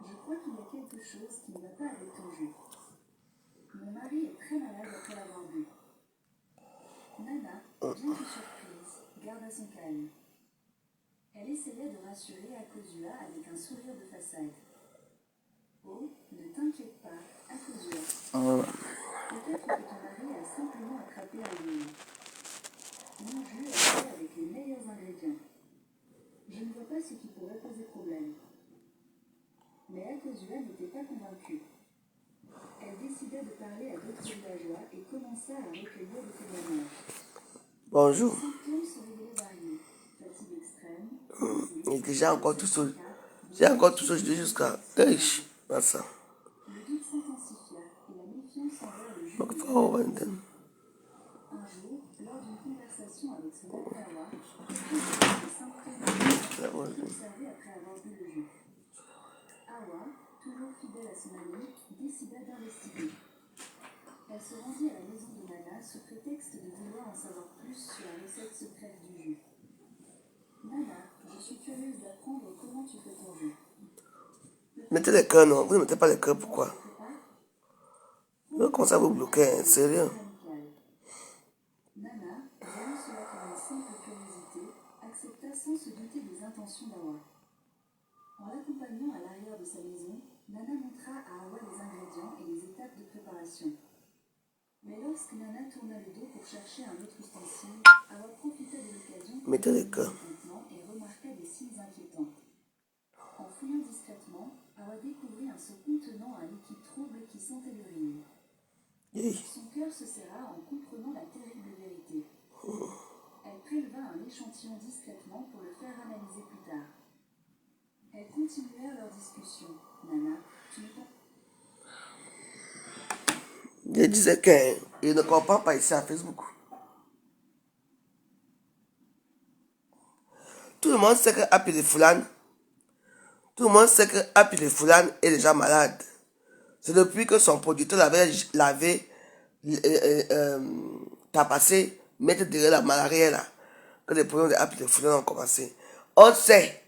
Je crois qu'il y a quelque chose qui ne va pas avec ton jus. Mon mari est très malade après l'avoir bu. Nana, bien que surprise, garda son calme. Elle essayait de rassurer Akosua avec un sourire de façade. Oh, ne t'inquiète pas, Akosua. Peut-être que ton mari a simplement attrapé un rhume. Mon jus est fait avec les meilleurs ingrédients. Je ne vois pas ce qui pourrait poser problème. Mais Akosua n'était pas convaincue. Elle décida de parler à d'autres villageois et commença à recueillir des témoignages. Bonjour. Les symptômes se révélaient variés. Fatigue extrême, Et j'ai encore tout ça. J'ai encore tout ça jusqu'à. Ça. Le doute s'intensifia et la méfiance envers le Donc, juge. faut vendre. Un jour, lors d'une conversation avec son oncle Awa, les symptômes observés après avoir bu le jus. Awa, toujours fidèle à son ami, décida d'investiguer. Elle se rendit à la maison de Nana sous prétexte de vouloir en savoir plus sur la recette secrète du jus. Nana, je suis curieuse d'apprendre comment tu fais ton jus. Mettez les cœurs, non. Vous ne mettez pas les cœurs, pourquoi? Comment ça vous bloquez, sérieux? Nana, voyant cela comme une simple curiosité, accepta sans se douter des intentions d'Awa. En l'accompagnant à l'arrière de sa maison, Nana montra à Awa les ingrédients et les étapes de préparation. Mais lorsque Nana tourna le dos pour chercher un autre ustensile, Awa profita de l'occasion pour Mettez les cœurs. et remarqua des signes inquiétants. En fouillant discrètement, Awa découvrit un seau contenant un liquide trouble qui sentait l'urine. Son cœur se serra en comprenant la terrible vérité. Elle préleva un échantillon discrètement pour le faire analyser plus tard. Elles continuèrent leur discussion. Nana, tu n'es pas... Je disais qu'il ne comprend pas ici à Facebook. Tout le monde sait que Happy de Foulane, tout le monde sait que Happy de Foulane est déjà malade. C'est depuis que son producteur l'avait tapassé, mettre derrière la malaria là, que les problèmes de Happy de Foulane ont commencé. On sait.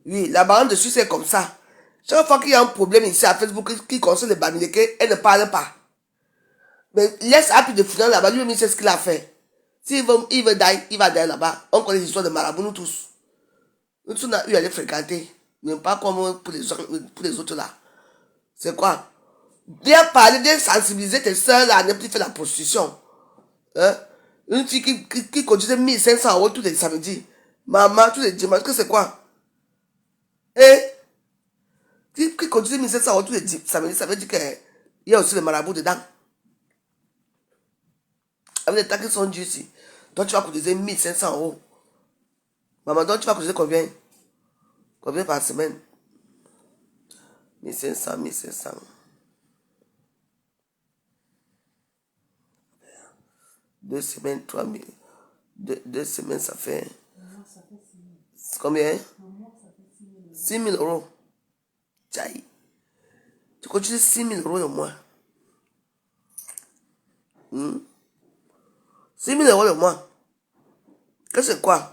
Oui, la baronne de Suisse est comme ça. Chaque fois qu'il y a un problème ici à Facebook qui concerne les Bamileke, elle ne parle pas. Mais laisse Happy de Foulane là-bas, lui-même sait ce qu'il a fait. S'il veut, il va d'ailleurs là-bas. On connaît les histoires de marabout, nous tous. Nous tous, on a eu à les fréquenter. Mais pas comme pour les autres là. C'est quoi? Bien parler, bien sensibiliser tes soeurs là, ne plus faire la prostitution. Hein? Une fille qui cotisait 1500 € tous les samedis. Maman, tous les dimanches, que c'est quoi? Hein? Qui cotisait 1500 € tous les samedis, ça veut dire qu'il y a aussi le marabout dedans. Avec les taxes qui sont dus ici. Donc tu vas cotiser 1500 €. Maman, donc tu vas cotiser combien? Combien par semaine? 1500, 1500. 2 semaines, 3000. 2 semaines, ça fait. Combien? 6 000 €. Tchaï. Tu cotises 6 000 € au mois. 6 000 € le mois. Qu'est-ce que c'est quoi?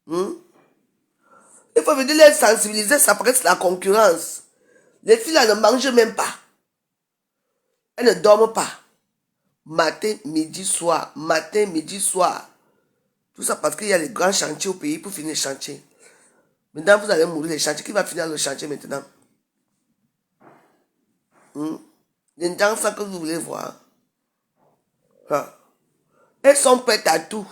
Il faut venir les sensibiliser, ça paraît la concurrence. Les filles là ne mangent même pas. Elles ne dorment pas. Matin, midi, soir. Matin, midi, soir. Tout ça parce qu'il y a les grands chantiers au pays pour finir le chantier. Maintenant, vous allez mourir les chantiers. Qui va finir le chantier maintenant? Les gens, ça que vous voulez voir. Elles sont prêtes à tout.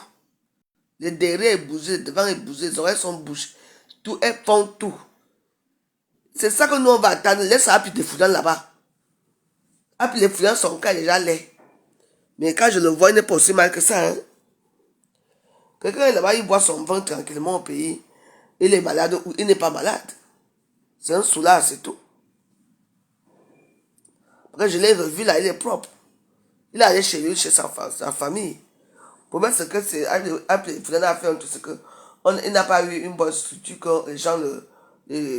Les derrière est bougé, le devant est bougé, les oreilles sont bouchées. Tout, elles font tout. C'est ça que nous on va attendre. Laisse Happy de Foulane là-bas. Happy de Foulane, son cas est déjà laid. Mais quand je le vois, il n'est pas aussi mal que ça. Hein? Quelqu'un est là-bas, il boit son vin tranquillement au pays. Il est malade ou il n'est pas malade. C'est un soulard, c'est tout. Parce que je l'ai revu là, il est propre. Il est allé chez lui, chez sa famille. Le problème, c'est que c'est Happy de Foulane a fait un truc, c'est que il n'a pas eu une bonne structure que les gens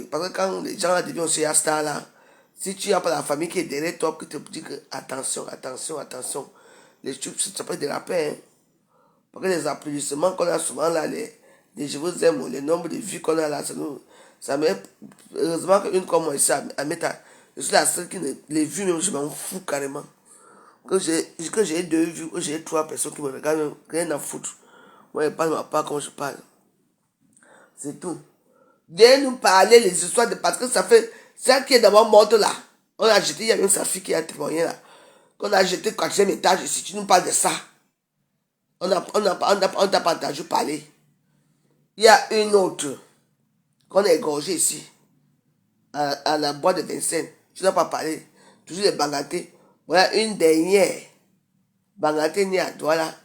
parce que quand les gens deviennent aussi à star là, si tu n'as pas la famille qui est derrière toi, qui te dit que attention, attention, attention, les trucs, ça peut déraper. Hein. Parce que les applaudissements qu'on a souvent là, les je vous aime, les nombres de vues qu'on a là, Ça me... Heureusement qu'une comme moi ici à Meta, je suis la seule qui ne... Les vues, même, je m'en fous carrément. Que j'ai 2 vues, que j'ai 3 personnes qui me regardent, rien à foutre. Moi, je parle ma part comme je parle. C'est tout. Viens nous parler les histoires de... Parce que ça fait... Celle qui est d'abord morte là. On a jeté, il y a même sa fille qui a témoigné là. Qu'on a jeté 4e étage ici. Tu nous parles de ça. On t'a pas entendu parler. Il y a une autre qu'on a égorgée ici. À la boîte de Vincennes. Tu n'as pas parlé. Toujours les bangatés. Voilà une dernière. Bangaté ni à toi là.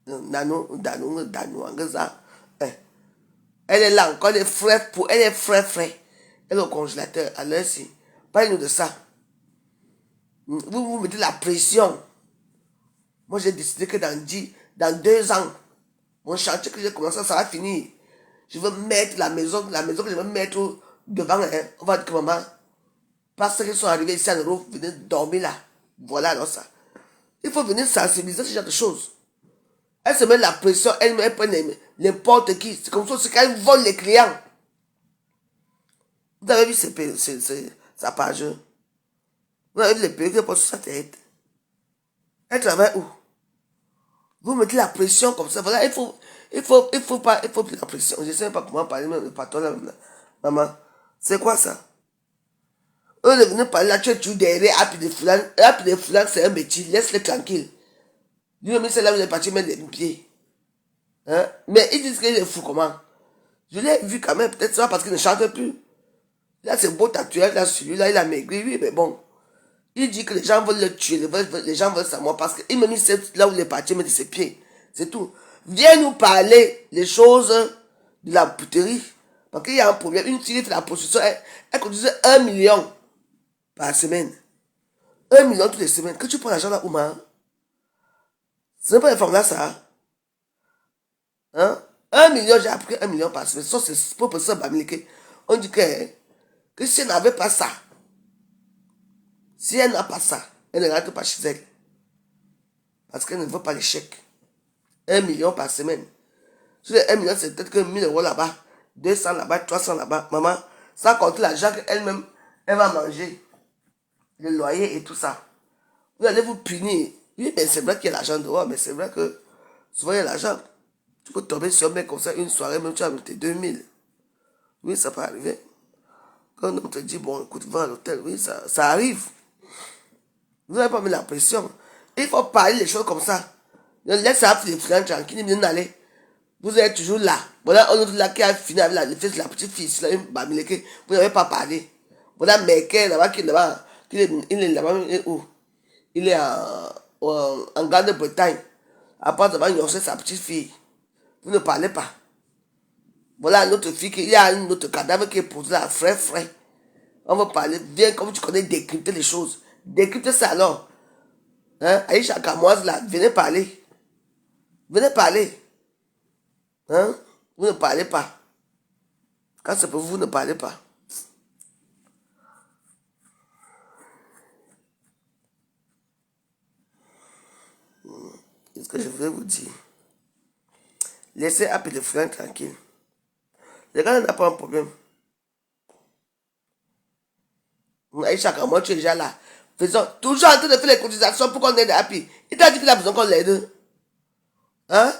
Nano, Angeza. Elle est là encore, elle est frais. Elle est au congélateur. Alors si. Parlez-nous de ça. Vous mettez la pression. Moi j'ai décidé que dans 2 ans, mon chantier que j'ai commencé, ça va finir. Je veux mettre la maison que je veux mettre devant, hein. On va dire que maman, parce qu'ils sont arrivés ici à Noro, venez dormir là. Voilà, alors ça. Il faut venir sensibiliser ce genre de choses. Elle se met la pression, elle prend n'importe qui. C'est comme ça, c'est quand elle vole les clients. Vous avez vu sa page? Vous avez vu les perruques qu'elle porte sur sa tête? Elle travaille où? Vous mettez la pression comme ça. Voilà, il faut plus la pression. Je ne sais même pas comment parler, même le patron là, maman. C'est quoi ça? Eux, de venir parler là, tu es toujours derrière, Happy de Foulan, c'est un métier. Laisse-le tranquille. Lui-même, c'est là où il est parti mettre les pieds. Hein? Mais ils disent qu'il est fou, comment? Je l'ai vu quand même, peut-être ça parce qu'il ne chante plus. Là, c'est beau tatouage, là, celui-là, il a maigri, oui, mais bon. Il dit que les gens veulent le tuer, les gens veulent sa mort parce qu'il me dit là où il est parti, il me dit ses pieds. C'est tout. Viens nous parler les choses de la puterie. Parce qu'il y a un problème. Une fille fait la prostitution, elle cotisait 1 million par semaine. 1 million toutes les semaines. Que tu prends l'argent là, Ouma? Ce n'est pas les femmes là, ça. Hein? 1 million, j'ai appris 1 million par semaine. Ça, c'est pour ça, on dit que si elle n'avait pas ça, si elle n'a pas ça, elle ne rentre pas chez elle. Parce qu'elle ne veut pas les chèques. 1 million par semaine. Sur les 1 million, c'est peut-être que 1 000 euros là-bas, 200 là-bas, 300 là-bas. Maman, sans compter l'argent qu'elle-même, elle va manger. Le loyer et tout ça. Vous allez vous punir. Oui, mais c'est vrai qu'il y a l'argent dehors, mais c'est vrai que souvent il y a l'argent. Tu peux tomber sur un mec comme ça une soirée, même tu as mis 2000. Oui, ça peut arriver. Quand on te dit, bon, écoute, va à l'hôtel, oui, ça arrive. Vous n'avez pas mis la pression. Il faut parler des choses comme ça. Laisse ça les friands tranquilles, bien aller. Vous êtes toujours là. Voilà, on est là qui a fini avec la petite fille, là, vous n'avez pas parlé. Voilà, Mekel, là-bas, il est là-bas, il est où? Il est en Grande-Bretagne. Après avoir ignoré sa petite fille. Vous ne parlez pas. Voilà une autre fille, il y a un autre cadavre qui est posé là, frais. On va parler, viens comme tu connais, décrypter les choses. Décrypter ça alors. Hein? Aïcha Kamoise là, venez parler. Venez parler. Hein? Vous ne parlez pas. Quand c'est pour vous, vous ne parlez pas. Qu'est-ce que je voulais vous dire? Laissez Happy de Frank tranquille. Les gars n'ont pas un problème. Aïcha Kamoise, tu es déjà là. Faisons toujours en train de faire les cotisations pour qu'on aide Happy. Il t'a dit qu'il a besoin qu'on l'aide. Hein?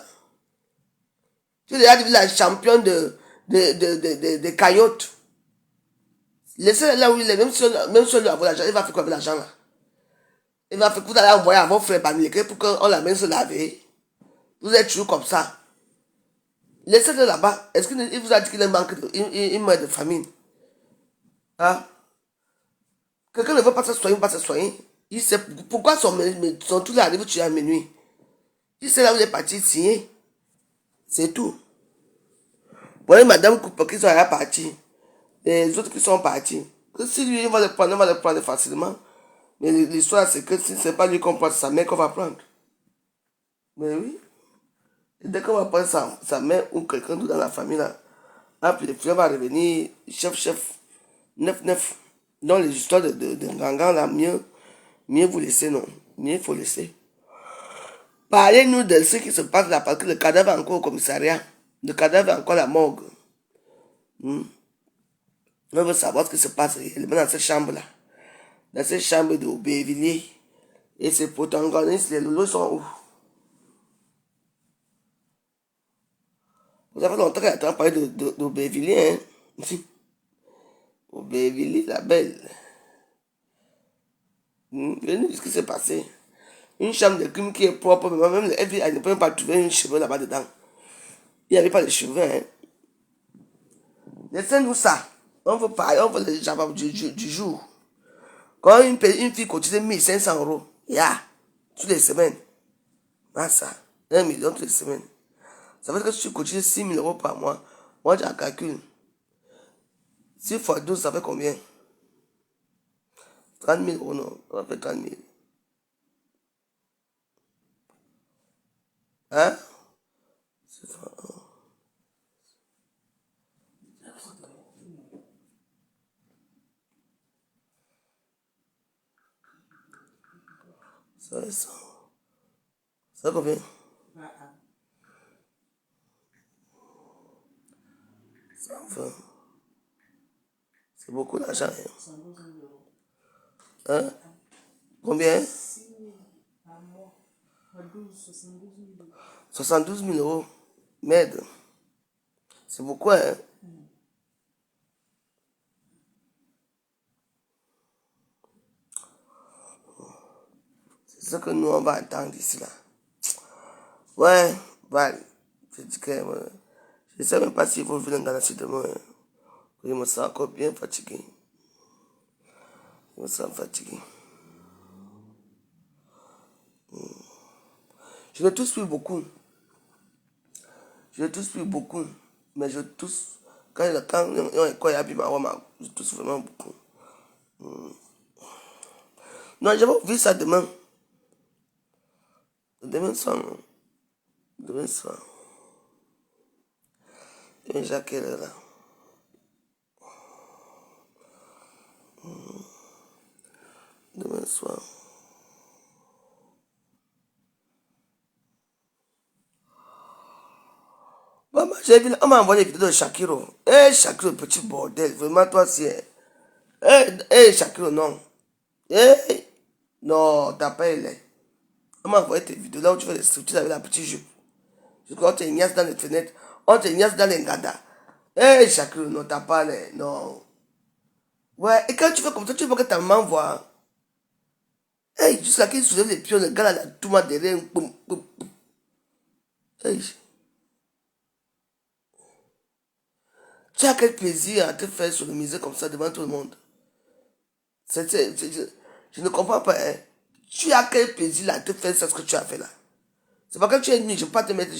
Tu es déjà devenu la championne de caillottes. Laissez là où il est, même si on lui envoie l'argent, il va faire quoi avec l'argent là? Il va faire que vous allez envoyer à vos frères Bamileke pour qu'on l'amène se laver. Vous êtes toujours comme ça. Laissez-le là-bas. Est-ce qu'il vous a dit qu'il meurt de famine? Hein? Quelqu'un ne veut pas se soigner, pas se soigner. Il sait pourquoi son tout là arrive tuer à minuit. Il sait là où il est parti signer. C'est tout. Vous voyez madame Cooper qui sont partis. Les autres qui sont partis. Que si lui, il va le prendre, on va le prendre facilement. Mais l'histoire, c'est que si ce n'est pas lui qu'on prend, sa mère qu'on va prendre. Mais oui. Et dès qu'on va prendre sa mère ou quelqu'un d'autre dans la famille, là, puis le frère va revenir, chef, 9. Donc les histoires de Gangan, là, mieux vous laissez, non. Mieux il faut laisser. Parlez-nous de ce qui se passe là, parce que le cadavre est encore au commissariat. Le cadavre est encore à la morgue. On veut savoir ce qui se passe réellement dans cette chambre-là. Dans cette chambre de Aubervilliers. Et ces protagonistes, les loulous sont où? Vous avez longtemps qu'il a parlé d'Aubervilliers, hein? Aubervilliers, la belle. Venez ce qui s'est passé. Une chambre de crime qui est propre, mais même le FBI ne peut même pas trouver un cheveu là-bas dedans. Il n'y avait pas de cheveux, hein. Laissez-nous ça. On veut parler, on veut les gens du jour. Quand une fille cotise 1500 euros, toutes les semaines. Ah ça, 1 million toutes les semaines. Ça veut dire que si tu cotises 6 000 euros par mois, moi j'ai un calcul. 6 fois 12, ça fait combien? 30 000 euros, non, ça fait 30 000. Hein? Ça fait ça. Ça fait combien? C'est beaucoup d'argent. Hein? Combien? 72 000 euros. Merde. C'est beaucoup, hein? C'est ce que nous, on va attendre ici, là. Ouais, Val. Je dis que je ne sais même pas s'il faut venir dans la suite de moi. Hein. Je me sens encore bien fatigué. Je me sens fatigué. Je ne tousse plus beaucoup. Je ne tousse plus beaucoup. Mais je tousse. Quand il y a je tousse vraiment beaucoup. Non, je vais ouvrir ça demain. Demain soir. Demain soir. Demain, Jacques est là. Demain soir. Maman, j'ai vu, on m'a envoyé des vidéos de Shakiro. Eh, Shakiro, petit bordel. Vraiment, toi, c'est. Shakiro, non. Non, t'as pas aimé. On m'a envoyé tes vidéos là où tu fais des structures avec la petite jupe. Je crois qu'on te ignace dans les fenêtres. On te ignace dans les gadas. Shakiro, non, t'as pas les. Non. Ouais, et quand tu fais comme ça, tu veux que ta maman voit. Jusqu'à qu'il soulève les pions, le gars là, tout m'a derrière. Boum, boum, boum. Tu as quel plaisir à te faire sodomiser comme ça devant tout le monde? Je ne comprends pas. Hein. Tu as quel plaisir à te faire ça, ce que tu as fait là? C'est pas que tu es nu, je ne vais pas te mettre,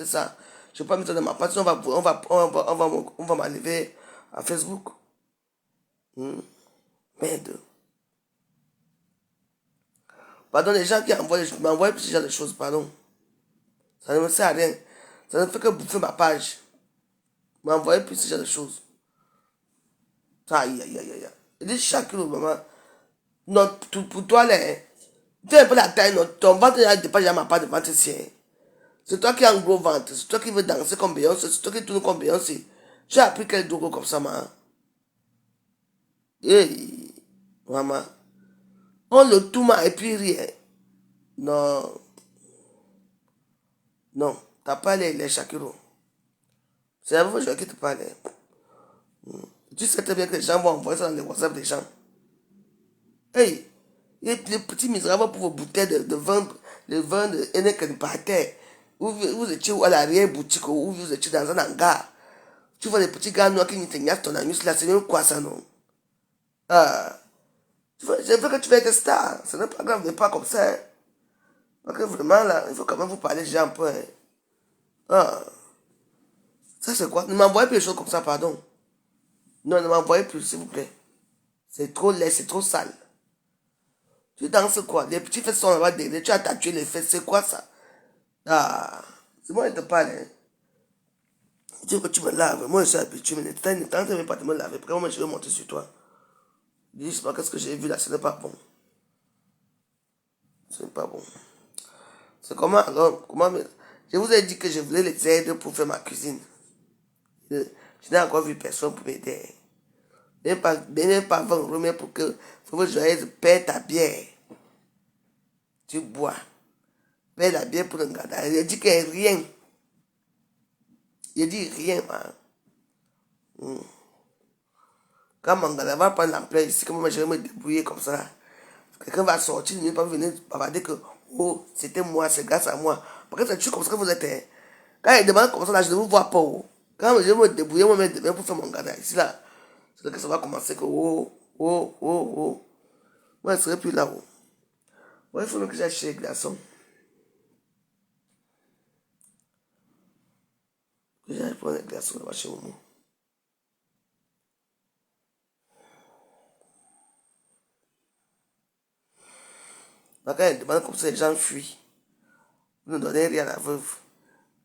ça. Je ne vais pas mettre ça dans ma page, on va m'enlever à Facebook. Merde. Pardon, les gens qui m'envoient ce genre de choses, pardon. Ça ne me sert à rien. Ça ne fait que bouffer ma page. M'envoyer plus ce genre de choses. Aïe, aïe, aïe, aïe. Je dis chaque jour, maman. Non, pour toi, là, hein, tu as un peu la taille, non, ton ventre ne dépasse jamais ma part de ventre ici. Hein. C'est toi qui as un gros ventre, c'est toi qui veux danser comme Beyoncé, c'est toi qui tourne comme Beyoncé. Tu as appris quel drogue comme ça, maman. Maman. On le tout et puis rien. Non. Non, t'as pas les Shakiro. C'est la fois que je te parle. Tu sais très bien que les gens vont envoyer ça dans les WhatsApp des gens. Les petits misérables pour vos bouteilles de vin, de Heineken par terre. Vous étiez à l'arrière-boutique ou vous étiez dans un hangar. Tu vois les petits gars noirs qui te niassent ton anus là, c'est même quoi ça, non? Je veux que tu veuilles être star. Ce n'est pas grave, mais pas comme ça. Hein. Parce que vraiment là, il faut quand même vous parler déjà un peu. Hein. Ça c'est quoi? Ne m'envoyez plus les choses comme ça, pardon. Non, ne m'envoyez plus, s'il vous plaît. C'est trop laid, c'est trop sale. Tu danses quoi? Les petits fesses sont là-bas derrière. Tu as tatoué les fesses, c'est quoi ça? C'est moi qui te parle. Hein. Tu veux que tu me laves? Moi je suis habitué, mais ne t'en même pas de me laver. Parce que moi je vais monter sur toi. Dis pas qu'est-ce que j'ai vu là, ce n'est pas bon. Ce n'est pas bon. C'est comment alors? Je vous ai dit que je voulais les aider pour faire ma cuisine. Je n'ai encore vu personne pour m'aider. Même pas 20 euros, mais pour que Forever Joyeuse paie ta bière. Tu bois. Paie la bière pour le gars. Il dit qu'il n'y a rien. Il dit rien, man. Quand mon gars va prendre l'ampleur ici, comment je vais me débrouiller comme ça? Quelqu'un va sortir, il ne va pas venir bavarder que oh, c'était moi, c'est grâce à moi. Parce que c'est toujours comme ça que vous êtes. Hein. Quand il demande comme ça, là, je ne vous vois pas. Oh. Quand je vais me débrouiller moi-même demain pour faire mon gars ici, là, c'est là que ça va commencer que oh. Moi, je ne serai plus là. Oh. Ouais, il faut que j'aille chez les glaçons. Que j'aille prendre les glaçons là-bas chez Momo. Quand il demande comme ça, les gens fuient. Vous ne donnez rien à la veuve.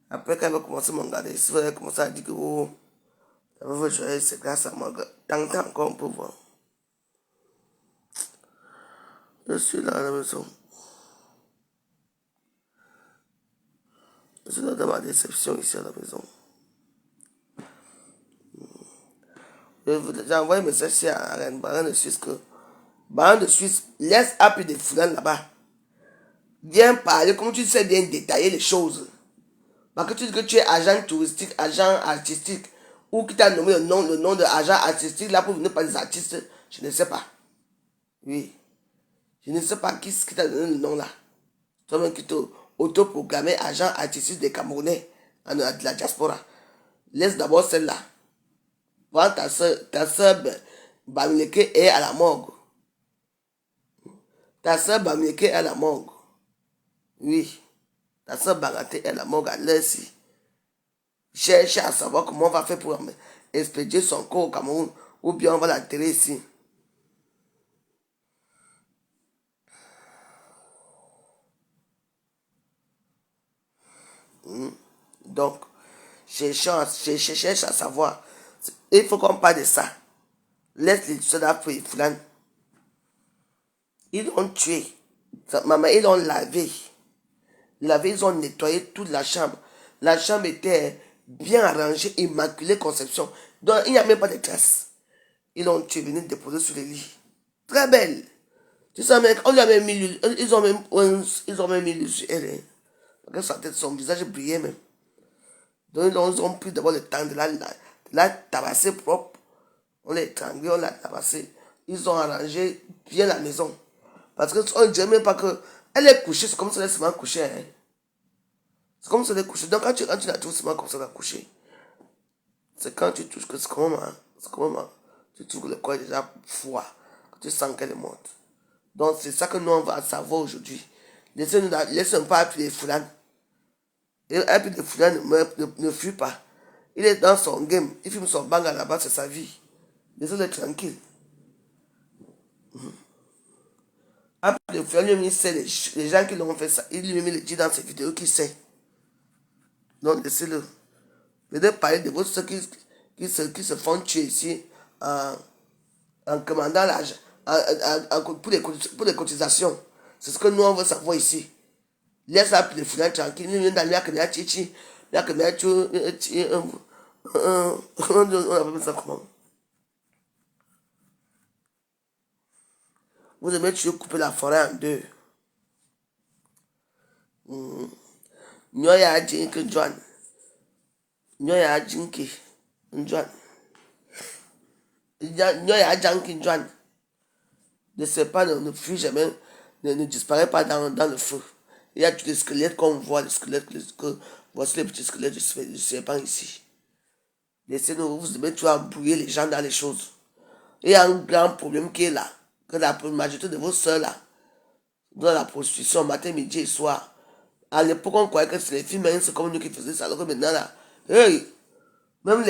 Après, quand elle va commencer mon gars ici, elle va commencer à dire que oh, la veuve joyeuse, c'est grâce à moi. Tant encore, on peut voir. Je suis là à la maison. Je suis là dans ma déception ici à la maison. J'ai envoyé un message à Rennes, Baron de Suisse, que Baron de Suisse, laisse appuyer des foulants là-bas. Viens parler, comme tu sais bien détailler les choses. Parce que tu dis que tu es agent touristique, agent artistique, ou qui t'a nommé le nom de agent artistique là pour venir parler des artistes, je ne sais pas. Oui. Je ne sais pas qui t'a donné le nom là. Toi-même qui t'auto-proclamé agent artistique des Camerounais de la diaspora. Laisse d'abord celle-là. Voilà ta soeur Bamileke est à la morgue. Ta soeur Bamileke est à la morgue. Oui. Ta soeur Bamileke est à la morgue à l'heure-ci. Cherche à savoir comment on va faire pour expédier son corps au Cameroun. Ou bien on va l'enterrer ici. Donc, cherche à savoir. Il faut qu'on parle de ça. Laisse les soldats pour les foulannes. Ils l'ont tué. Maman, ils l'ont lavé. Ils ont nettoyé toute la chambre. La chambre était bien arrangée, immaculée conception. Donc, il n'y a même pas de traces. Ils l'ont tué, venus déposer sur les lits. Très belle. Tu sais, mec, on lui a même mis ils ont même mis l'huile sur elle. Hein. Parce que sa tête, son visage brillait même. Donc, ils ont pris d'abord le temps de la tabasser propre. On l'a étranglé, on l'a tabassé. Ils ont arrangé bien la maison. Parce qu'on ne dirait même pas que. Elle est couchée, c'est comme si elle est seulement couchée. Hein. C'est comme si elle est couchée. Donc quand tu la trouves seulement comme ça, elle est couchée. C'est quand tu touches que c'est comment tu trouves que le corps est déjà froid. Que tu sens qu'elle est morte. Donc c'est ça que nous on va savoir aujourd'hui. Laissez-nous pas appuyer les foulanes. Et appuyer les foulanes ne fuit pas. Il est dans son game. Il filme son bang là-bas, c'est sa vie. Laissez-le tranquille. Après, le frère lui sait les gens qui l'ont fait ça. Il lui le dit dans ses vidéos qu'il sait. Donc, laissez-le. Venez parler de ceux qui se font tuer ici en commandant l'argent pour les cotisations. C'est ce que nous, on veut savoir ici. Laisse la les foulants tranquille. Nous, on a chichi. On appelle ça comment? Vous aimez tuer, couper la forêt en deux. Nyoya jinki John. Nyoya jinki John. Nyoya jinki John. Ne sait pas, ne fuit jamais, ne disparaît pas dans le feu. Il y a tous les squelettes qu'on voit, les squelettes, voici les petits squelettes du serpent ici. Laissez-nous, vous devez toujours embrouiller les gens dans les choses. Il y a un grand problème qui est là, que la majorité de vos soeurs là, dans la prostitution, matin, midi et soir. À l'époque, on croyait que c'est les filles, mais c'est comme nous qui faisaient ça. Alors que maintenant, là, hey, même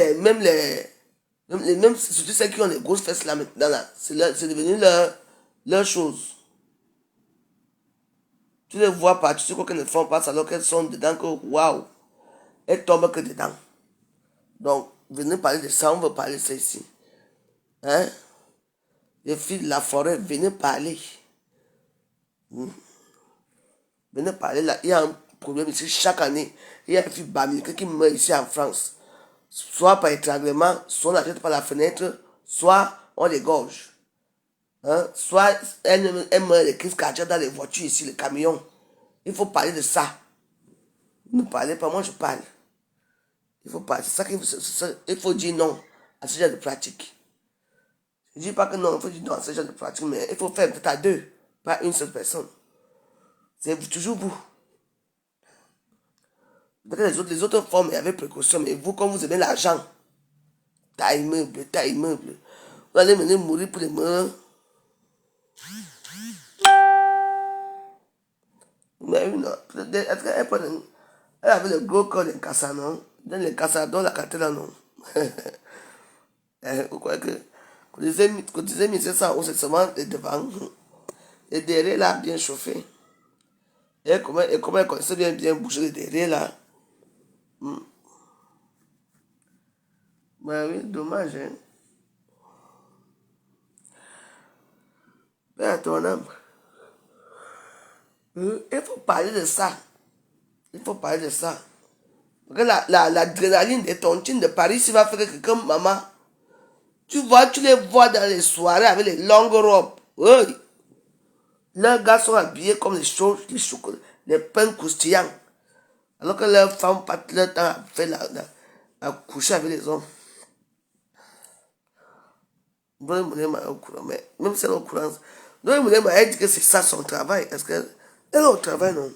surtout celles qui ont les grosses fesses là, maintenant, là, c'est devenu leur chose. Tu les vois pas, tu sais quoi qu'elles ne font pas, alors qu'elles sont dedans, que waouh, elles tombent que dedans. Donc, venez parler de ça, on veut parler de ça ici. Hein? Les filles de la forêt, venez parler. Venez parler là, il y a un problème ici chaque année. Il y a une fille Bamileke qui meurt ici en France. Soit par étranglement, soit on la jette par la fenêtre, soit on les gorge. Hein? Soit elle meurt les crises cardiaques dans les voitures ici, les camions. Il faut parler de ça. Ne parlez pas, moi je parle. Il faut parler. C'est ça il faut dire non à ce genre de pratique. Je ne dis pas que non, il faut dire non à ce genre de pratique, mais il faut faire peut-être à deux, pas une seule personne. C'est toujours vous. Peut-être les autres formes, il y avait précaution, mais vous, comme vous aimez l'argent, taille immeuble, vous allez mener mourir pour les morts. Mais oui, non. Est-ce elle avait le gros corps d'un cassa, non? Dans les cassa, dans la carte là, non? Vous croyez que cotiser 1700 €, c'est seulement les devant. Les derrière là, bien chauffé. Et comment elle connaissait bien bouger les derrière là? Ben oui, dommage, hein? Ben à ton âme. Il faut parler de ça. Il faut parler de ça. Parce que l'adrénaline des tontines de Paris, ça va faire que quelqu'un, maman, tu les vois dans les soirées avec les longues robes. Oui. Leurs gars sont habillés comme les chocolats, les pains croustillants. Alors que leurs femmes passent leur temps à faire à coucher avec les hommes. Doye Moulema est au courant, mais même si elle est au courant, Doye Moulema, elle dit que c'est ça son travail. Est-ce qu'elle est au travail, non?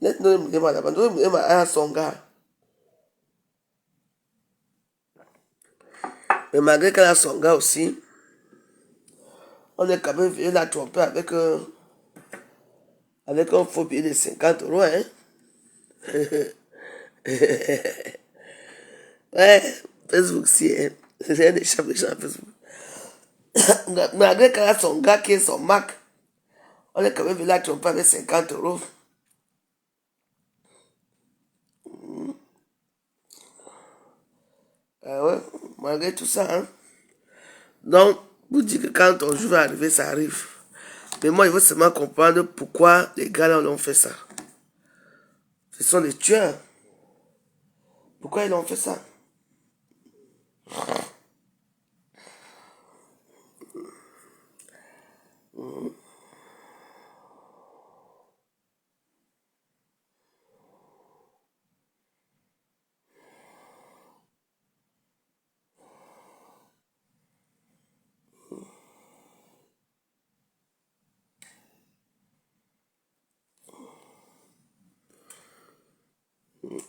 Doye Moulema là-bas, Doye Moulema a son gars. Mais malgré qu'elle a son gars aussi, on est quand même venu la tromper avec un faux billet de 50 €, hein? Ouais, Facebook, si, hein? Rien n'échappe les gens à Facebook. Malgré qu'elle a son gars qui est son Mac, on est quand même venu la tromper avec 50 €. Ah ouais, malgré tout ça, hein? Donc, vous dites que quand ton jour va arriver, ça arrive. Mais moi, il faut seulement comprendre pourquoi les gars là ont fait ça. Ce sont des tueurs. Pourquoi ils ont fait ça?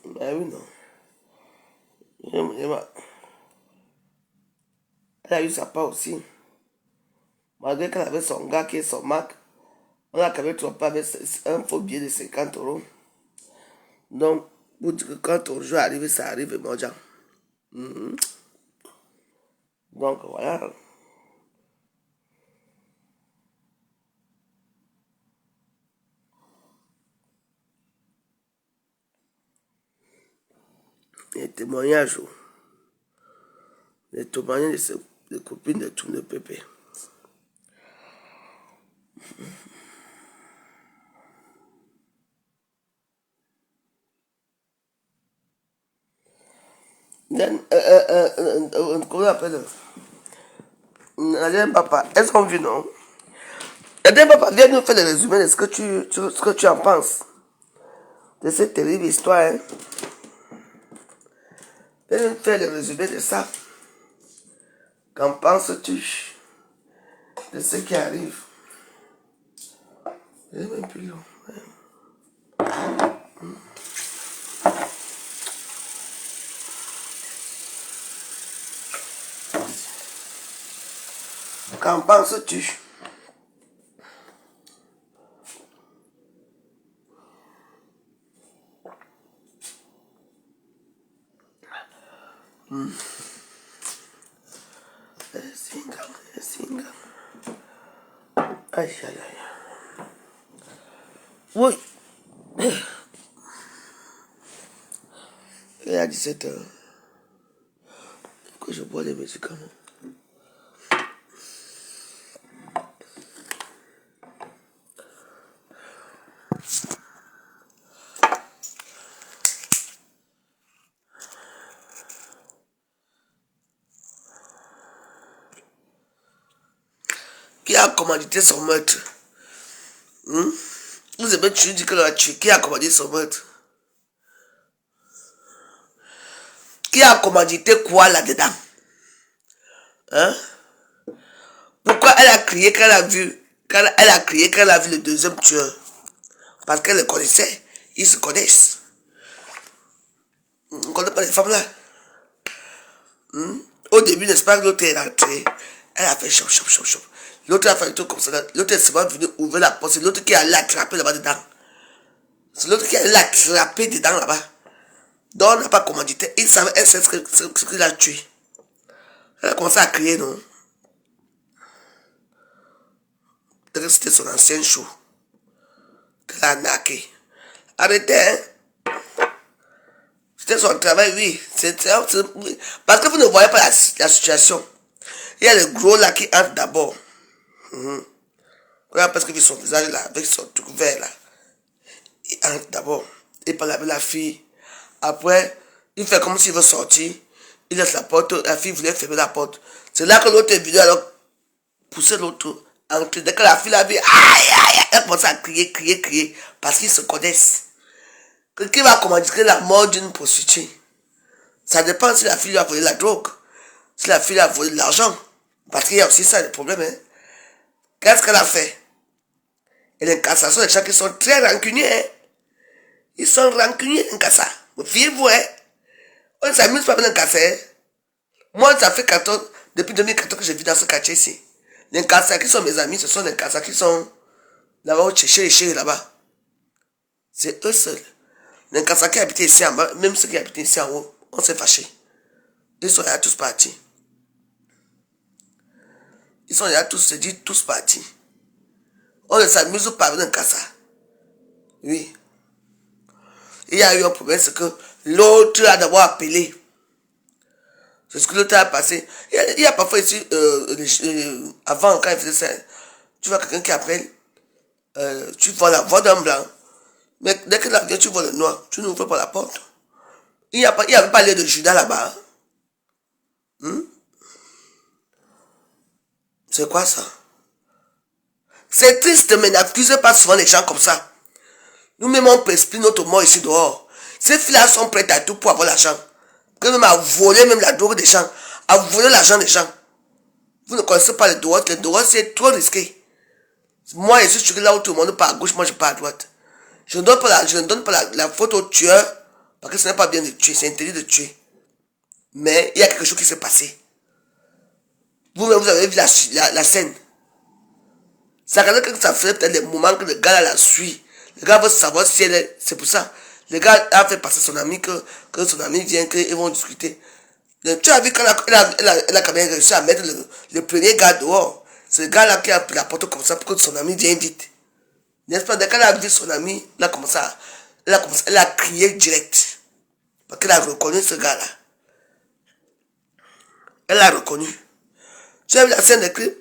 Ben oui, non. Elle a eu sa part aussi. Malgré qu'elle avait son gars qui est son Mac, on a quand même trompé avec un faux billet de 50 €. Donc, vous dites que quand ton jour arrive, ça arrive, mon gens. Donc, voilà. Les témoignages, oh. Les témoignages de copines de tout le pépé. Comment on appelle? Nadine Papa, est-ce qu'on vit, non? Nadine Papa, viens nous faire le résumé de ce que tu en penses. De cette terrible histoire, hein? Viens nous faire le résumé de ça. Qu'en penses-tu de ce qui arrive? C'est même plus long. Qu'en penses-tu? Singa. Aïe, aïe, aïe. Oui. Il est à 17 h. Que je bois des médicaments. Qui a commandité son meurtre? Vous avez tué, dit que l'a tué. Qui a commandité son meurtre? Qui a commandité quoi là-dedans? Hein? Pourquoi elle a crié quand elle a vu, elle a crié quand elle a vu le deuxième tueur? Parce qu'elle le connaissait. Ils se connaissent. On ne connaît pas les femmes là. Au début, n'est-ce pas, l'autre est rentrée. Elle a fait chop, chop, chop, chop. L'autre a fait un truc comme ça. L'autre est seulement venu ouvrir la porte. C'est l'autre qui allait l'attraper là-bas dedans. C'est l'autre qui allait l'attraper dedans là-bas. Donc, on n'a pas commandité. Il savait, elle sait ce qu'il a tué. Elle a commencé à crier, non? C'était son ancien chou. Qu'elle a naqué. Arrêtez, hein? C'était son travail, oui. Oui. Parce que vous ne voyez pas la situation. Il y a le gros là qui entre d'abord. Voilà parce qu'il vit son visage là, avec son truc vert là. Il entre d'abord. Il parle avec la fille. Après, il fait comme s'il veut sortir. Il laisse la porte. La fille voulait fermer la porte. C'est là que l'autre est venu alors pousser l'autre. Dès que la fille l'a vu, aïe, aïe, elle commence à crier, crier, crier. Parce qu'ils se connaissent. Qui va commander la mort d'une prostituée? Ça dépend si la fille lui a volé la drogue. Si la fille lui a volé de l'argent. Parce qu'il y a aussi ça, le problème. Hein? Qu'est-ce qu'elle a fait? Et les cassations, les gens qui sont très rancuniers. Hein? Ils sont rancuniers, les cassa. Fiez-vous, hein? On ne s'amuse pas avec les cassa. Hein? Moi, ça fait 14, depuis 2014 que je vis dans ce quartier ici. Les cassa qui sont mes amis, ce sont les cassa qui sont là-bas, chez les chéris là-bas. C'est eux seuls. Les cassa qui habitaient ici en bas, même ceux qui habitaient ici en haut, on s'est fâchés. Ils sont là tous partis. Ils sont là tous, se disent tous partis. On ne s'amuse pas avec un cassa. Oui. Il y a eu un problème, c'est que l'autre a d'abord appelé. C'est ce que l'autre a passé. Il y a parfois ici, avant, quand il faisait ça, tu vois quelqu'un qui appelle, tu vois la voix d'un blanc, mais dès que la vient, tu vois le noir, tu n'ouvres pas la porte. Il n'y avait pas l'air de Judas là-bas. C'est quoi ça? C'est triste, mais n'accusez pas souvent les gens comme ça. Nous-mêmes, on peut expliquer notre mort ici dehors. Ces filles-là sont prêtes à tout pour avoir l'argent. Que même à voler même la drogue des gens, à voler l'argent des gens. Vous ne connaissez pas les drogues c'est trop risqué. Moi, je suis là où tout le monde part à gauche, moi je pars à droite. Je ne donne pas la faute au tueur, parce que ce n'est pas bien de tuer, c'est interdit de tuer. Mais il y a quelque chose qui s'est passé. Vous-même, vous avez vu la scène. Ça fait peut-être des moments que le gars là la suit. Le gars veut savoir si elle est. C'est pour ça. Le gars a fait passer son ami que son ami vient, qu'ils vont discuter. Tu as vu quand elle a quand même réussi à mettre le premier gars dehors. C'est le gars là qui a pris la porte comme ça pour que son ami vienne vite. N'est-ce pas? Dès qu'elle a vu son ami, elle a crié direct. Parce qu'elle a reconnu ce gars là. Elle l'a reconnu. Tu as vu la scène de crime?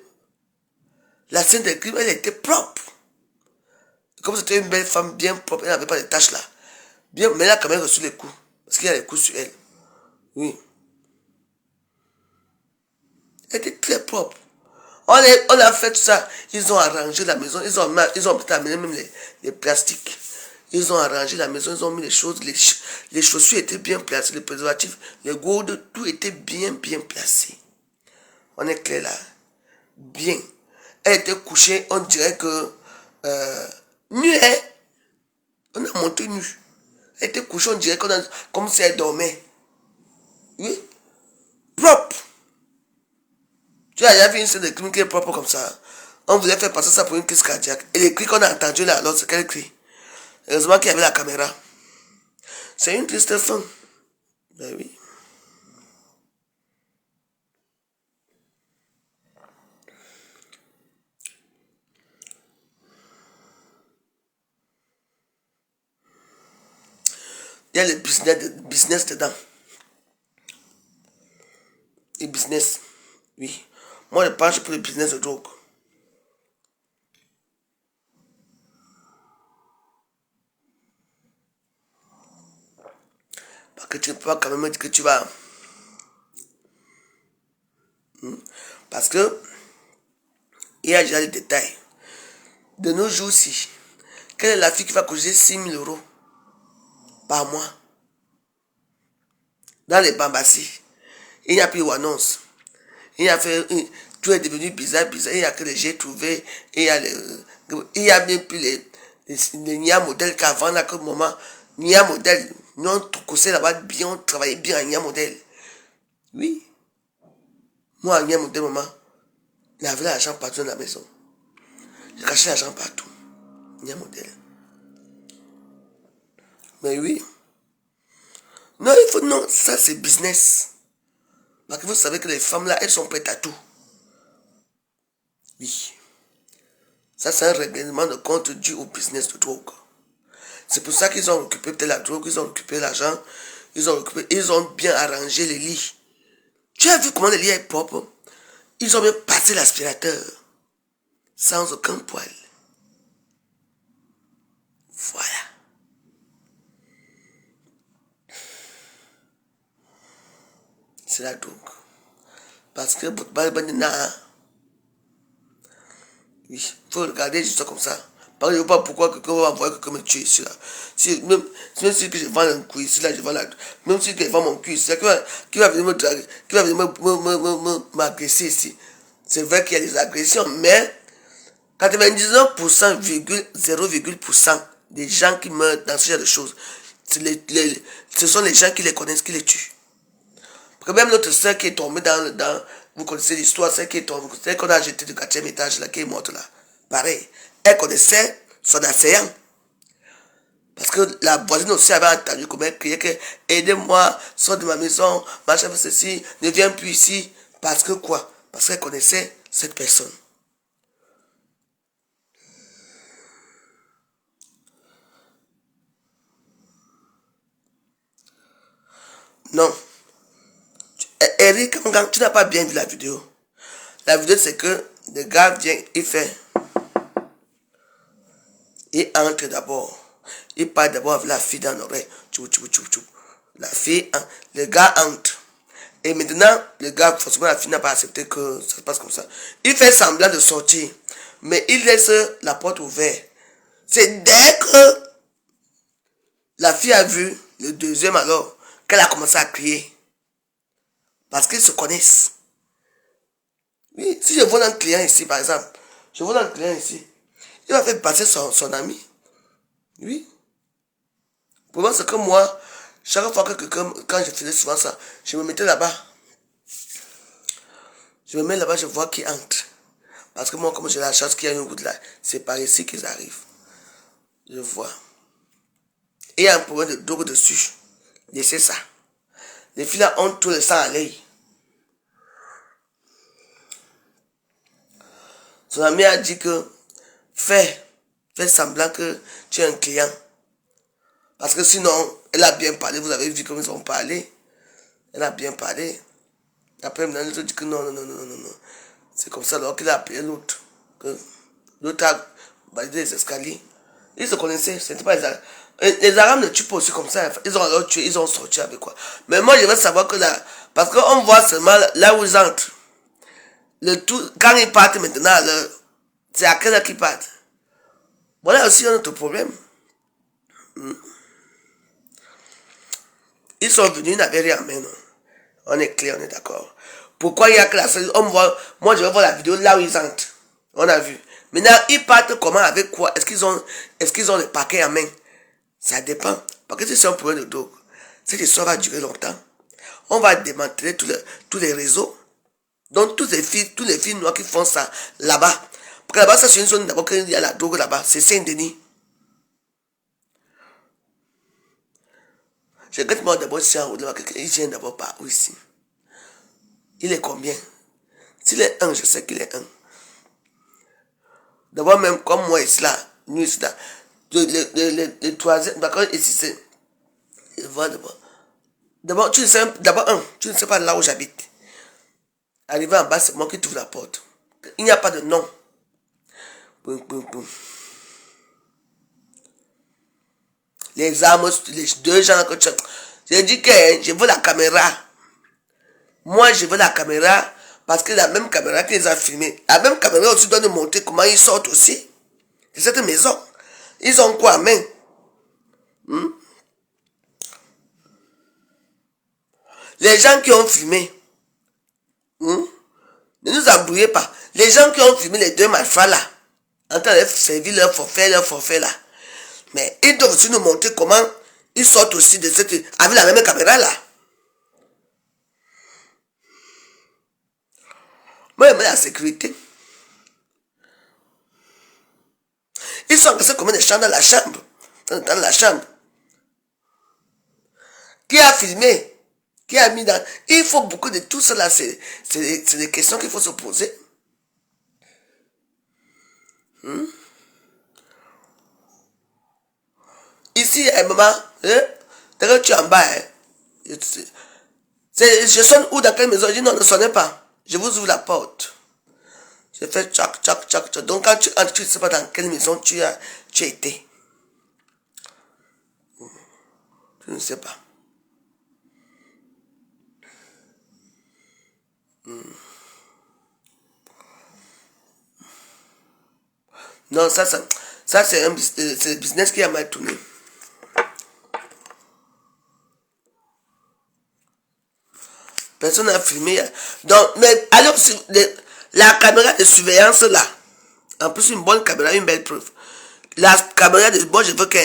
La scène de crime, elle était propre. Comme c'était une belle femme bien propre, elle n'avait pas de taches là. Bien, mais elle a quand même reçu les coups. Parce qu'il y a les coups sur elle. Oui. Elle était très propre. On a fait tout ça. Ils ont arrangé la maison. Ils ont amené même les plastiques. Ils ont arrangé la maison. Ils ont mis les choses. Les chaussures étaient bien placées. Les préservatifs, les gourdes, tout était bien, bien placé. On est clair là. Bien. Elle était couchée, on dirait que... nue, hein? On a monté nu. Elle était couchée, on dirait comme si elle dormait. Oui. Propre. Tu as déjà vu une scène de crime qui est propre comme ça. On voulait faire passer ça pour une crise cardiaque. Et les cris qu'on a entendus là, alors c'est quel cri? Heureusement qu'il y avait la caméra. C'est une triste fin. Ben oui. Il y a le business dedans. Et business. Oui. Moi, je penche pour le business de drogue. Parce que tu ne peux pas quand même dire que tu vas... Parce que il y a déjà les détails. De nos jours-ci, quelle est la fille qui va cotiser 6 000 euros par mois dans les Bambassi? Il n'y a plus d'annonce. Tout est devenu bizarre. Il n'y a que les j'ai trouvé. Il y a même plus les Nia modèles qu'avant, à quel moment. Nia modèle, nous on trouvait là-bas bien, on travaillait bien à Nia modèle. Oui. Moi, à Nia modèle, maman, il y avait l'argent partout dans la maison. J'ai caché l'argent partout. Nia modèle. Mais oui. Non, non, ça c'est business. Parce que vous savez que les femmes là, elles sont prêtes à tout. Oui. Ça c'est un règlement de compte dû au business de drogue. C'est pour ça qu'ils ont occupé peut-être la drogue, ils ont occupé l'argent, ils ont bien arrangé les lits. Tu as vu comment le lit est propre? Ils ont bien passé l'aspirateur. Sans aucun poil. Voilà. C'est la drogue. Parce que oui, il faut regarder juste comme ça. Parce que je ne sais pas pourquoi quelqu'un va envoyer quelqu'un me tuer ici là. Même si je vends un cul ici là, je vends la. Même si je vends mon cul ici là, qui va venir me draguer, qui va venir m'agresser ici. C'est vrai qu'il y a des agressions, mais 99%, 0,% des gens qui meurent dans ce genre de choses, ce sont les gens qui les connaissent, qui les tuent. Parce que même notre soeur qui est tombée dans vous connaissez l'histoire, celle qui est tombée, celle qu'on a jetée du 4e étage, là, qui est morte là. Pareil, elle connaissait son assaillant. Parce que la voisine aussi avait entendu comment elle criait que aidez-moi, sors de ma maison, ma chef ceci, ne viens plus ici. Parce que quoi? Parce qu'elle connaissait cette personne. Non. Eric, tu n'as pas bien vu la vidéo. La vidéo, c'est que le gars vient, il entre d'abord. Il parle d'abord avec la fille dans l'oreille. La fille, le gars entre. Et maintenant, le gars, forcément, la fille n'a pas accepté que ça se passe comme ça. Il fait semblant de sortir. Mais il laisse la porte ouverte. C'est dès que la fille a vu le deuxième alors, qu'elle a commencé à crier. Parce qu'ils se connaissent. Oui, si je vois un client ici, par exemple, je vois un client ici, il va faire passer son ami. Oui. Pour moi, c'est que moi, chaque fois que quelqu'un, quand je faisais souvent ça, je me mettais là-bas. Je me mets là-bas, je vois qui entre. Parce que moi, comme j'ai la chance qu'il y a une route là, c'est par ici qu'ils arrivent. Je vois. Et il y a un problème de drogue dessus. Et c'est ça. Les filles là ont tout le sang à l'œil. Son ami a dit que fais semblant que tu es un client. Parce que sinon, elle a bien parlé. Vous avez vu comment ils ont parlé. Elle a bien parlé. Après, maintenant, ils ont dit que non. C'est comme ça alors qu'il a appelé l'autre. L'autre a validé les escaliers. Ils se connaissaient. Ce n'était pas les Arabes. Les Arabes ne tuent pas aussi comme ça. Ils ont alors tué, ils ont sorti avec quoi. Mais moi, je veux savoir que là, parce qu'on voit seulement là où ils entrent. Le tout, quand ils partent maintenant, c'est à quelle heure qu'ils partent. Voilà aussi un autre problème. Ils sont venus, ils n'avaient rien en main. On est clair, on est d'accord. Pourquoi il y a que la seule. Moi, je vais voir la vidéo là où ils entrent. On a vu. Maintenant, ils partent comment, avec quoi? Est-ce qu'ils ont les paquets en main? Ça dépend. Parce que si c'est un problème de drogue, cette histoire va durer longtemps. On va démanteler tous les réseaux. Donc, toutes les filles noires qui font ça là-bas. Parce que là-bas, ça, c'est une zone d'abord qu'il y a la drogue là-bas. C'est Saint-Denis. Je regrette moi d'abord si en haut là-bas, quelqu'un vient d'abord par où ici. Il est combien? S'il est un, je sais qu'il est un. D'abord, même comme moi ici là, nous ici là, le troisième, d'accord, ici c'est. Voilà d'abord. D'abord, tu ne sais pas là où j'habite. Arrivé en bas, c'est moi qui trouve la porte. Il n'y a pas de nom. Boum, boum, boum. Les armes, les deux gens que tu as. J'ai dit que je veux la caméra. Moi, je veux la caméra Parce que la même caméra qui les a filmés, la même caméra aussi doit nous montrer comment ils sortent aussi de cette maison. Ils ont quoi en main? Les gens qui ont filmé, ne nous embrouillez pas. Les gens qui ont filmé les deux malfrats là, en train de servir leur forfait là. Mais ils doivent aussi nous montrer comment ils sortent aussi de cette... avec la même caméra là. Moi, j'aime la sécurité. Ils sont restés comme des champs dans la chambre. Dans la chambre. Qui a filmé? Qui a mis dans... Il faut beaucoup de tout cela. C'est des questions qu'il faut se poser. Ici, à un moment, quand tu es en bas, je sonne où, dans quelle maison? Je dis non, ne sonnez pas. Je vous ouvre la porte. Je fais tchac, tchac, tchac, tchac. Donc quand tu entres, tu ne sais pas dans quelle maison tu as été. Je ne sais pas. Non, ça c'est un business qui a mal tourné. Personne n'a filmé. Donc, mais alors, la caméra de surveillance là, en plus une bonne caméra, une belle preuve. La caméra de... Bon, je veux que...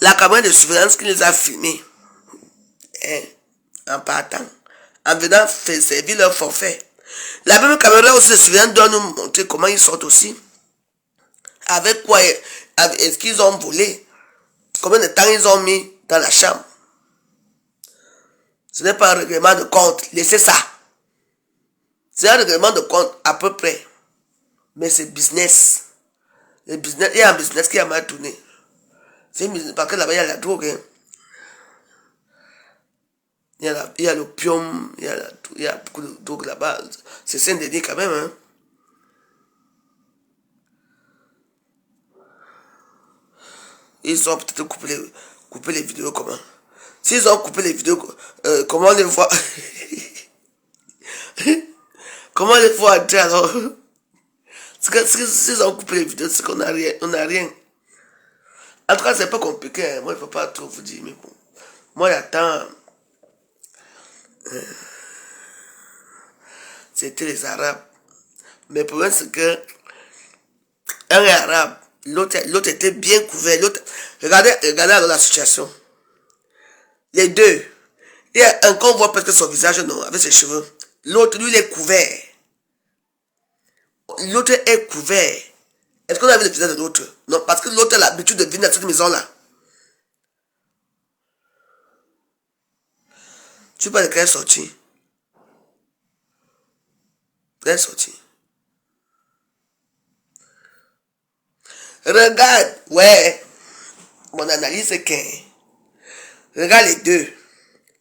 La caméra de surveillance qui les a filmés, en partant, en venant faire servir leur forfait. La même caméra aussi de surveillance doit nous montrer comment ils sortent aussi. Avec quoi est-ce qu'ils ont volé? Combien de temps ils ont mis dans la chambre? Ce n'est pas un règlement de compte. Laissez ça. C'est un règlement de compte à peu près. Mais c'est business. Le business, il y a un business qui a mal tourné. C'est business, parce que là-bas, il y a la drogue. Hein. Il y a l'opium, il y a beaucoup de drogue là-bas. C'est Saint-Denis quand même. Hein. Ils ont peut-être coupé les vidéos comment? S'ils ont coupé les vidéos, comment on les voit? Comment on les voit entrer alors? S'ils ont coupé les vidéos, c'est qu'on n'a rien. On n'a rien. En tout cas, c'est pas compliqué. Hein. Moi, il ne faut pas trop vous dire, mais bon. Moi, j'attends. C'était les Arabes. Mais le problème, c'est que un est arabe, l'autre était bien couvert. Regardez alors la situation. Les deux. Il y a un qu'on voit presque son visage, non, avec ses cheveux. L'autre, lui, il est couvert. L'autre est couvert. Est-ce qu'on a vu le visage de l'autre? Non, parce que l'autre a l'habitude de venir dans cette maison-là. Tu parles de quelle sortie? Quelle sortie? Regarde, ouais. Mon analyse est que... Regarde les deux.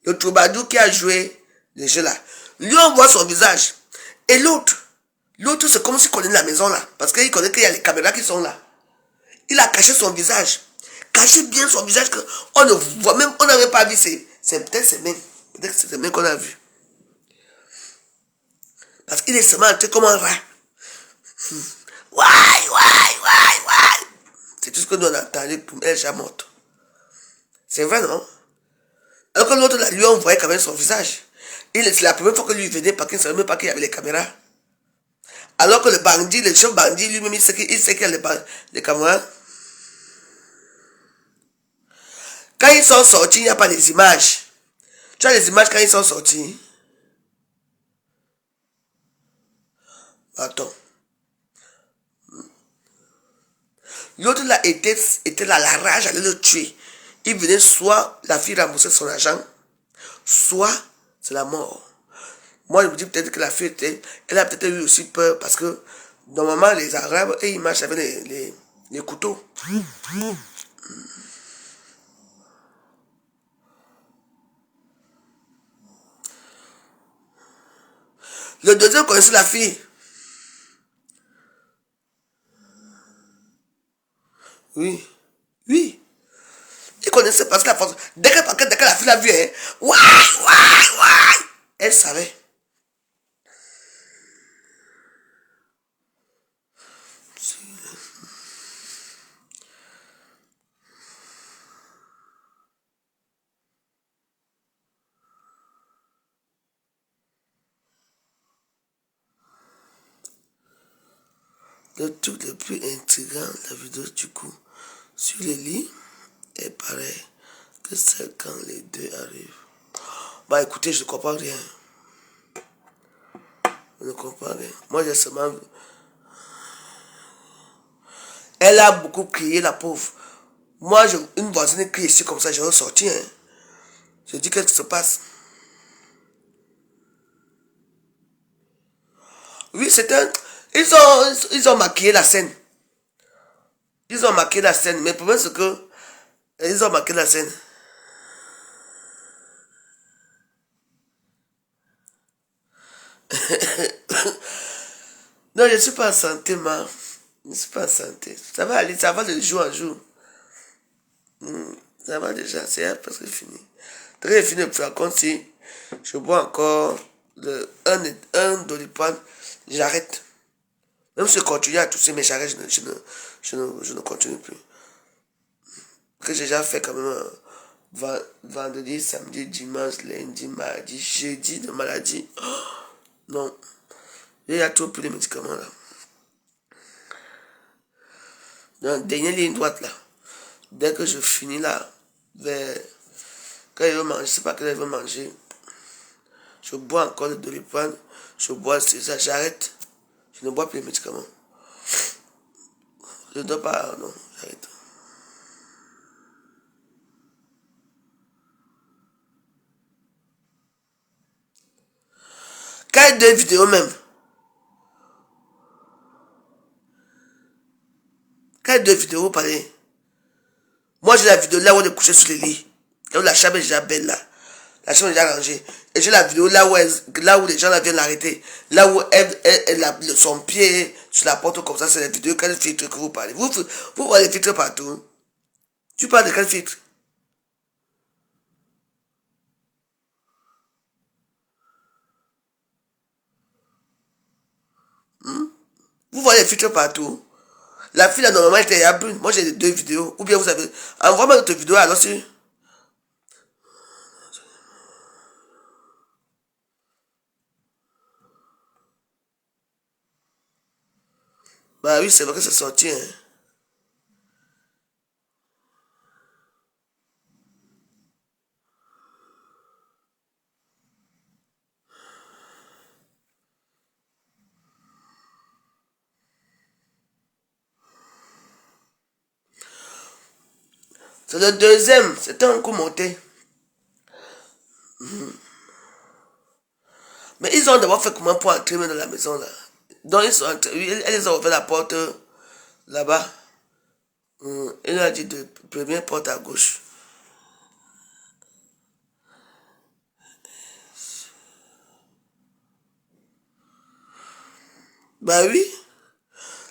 Le troubadour qui a joué le jeu là. Lui, on voit son visage. Et l'autre, c'est comme s'il connaît la maison là. Parce qu'il connaît qu'il y a les caméras qui sont là. Il a caché son visage. Caché bien son visage. On ne voit même, on n'avait pas vu. C'est peut-être ses mains. Peut-être que c'est ses mains qu'on a vu. Parce qu'il est seulement entré comme un rat. Why. C'est tout ce que nous on a entendu pour elle est morte. C'est vrai, non? Alors que l'autre, lui, on voyait quand même son visage. C'est la première fois que lui venait parce qu'il ne savait même pas qu'il y avait les caméras. Alors que le bandit, le chef bandit, lui-même, il sait qu'il y a les caméras. Quand ils sont sortis, il n'y a pas les images. Tu as les images quand ils sont sortis. Attends. L'autre là était là, la rage allait le tuer. Il venait soit la fille rembourser son argent, soit c'est la mort. Moi, je me dis peut-être que la fille elle a peut-être eu aussi peur parce que normalement, les Arabes, ils marchent avec les couteaux. Le deuxième connaissait la fille. Oui. Il connaissait parce que la force. Dès que la fille l'a vu, hein, elle savait. Le truc le plus intriguant, la vidéo du coup, sur le lit, est pareil que celle quand les deux arrivent. Bah écoutez, je ne comprends rien. Je ne comprends rien. Moi, j'ai seulement vu. Elle a beaucoup crié, la pauvre. Moi, une voisine crie ici comme ça, je vais sortir. Hein. Je dis qu'est-ce qui se passe. Oui, c'est un... Ils ont maquillé la scène. Ils ont maquillé la scène. Mais le problème, c'est que... Ils ont maquillé la scène. Non, je ne suis pas en santé, ma. Je ne suis pas en santé. Ça va aller, ça va de jour en jour. Ça va déjà, c'est presque fini. Très fini, par contre, si je bois encore un doliprane, j'arrête. Même si je continue à tousser, mais j'arrête, je ne continue plus. Que j'ai déjà fait quand même vendredi, samedi, dimanche, lundi, mardi, jeudi de maladie. Oh, non. Il y a trop plus de médicaments là. Donc, dernière ligne droite là. Dès que je finis là, quand il veut manger, je ne sais pas quand il veut manger, je bois encore le doliprane, je bois ça, j'arrête. Je ne bois plus les médicaments. Je ne dois pas, non, j'arrête. Quand il y a deux vidéos même, quand il y a deux vidéos, vous parlez. Moi j'ai la vidéo là où on est couché sur le lit. Là où la chambre est déjà belle là. La chambre est déjà rangée. Et j'ai la vidéo là où les gens là viennent l'arrêter. Là où son pied sur la porte comme ça, c'est la vidéo. Quel filtre que vous parlez? Vous voyez les filtres partout. Tu parles de quel filtre? Vous voyez les filtres partout. La fille là normalement elle était à brune. Moi j'ai les deux vidéos. Ou bien vous avez... Envoie-moi notre vidéo alors si... Bah oui, c'est vrai que c'est sorti. Hein. C'est le deuxième. C'était un coup monté. Mais ils ont d'abord fait comment pour entrer dans la maison là. Donc ils sont entrés. Elles ont ouvert la porte là-bas. Il a dit de première porte à gauche. Bah oui.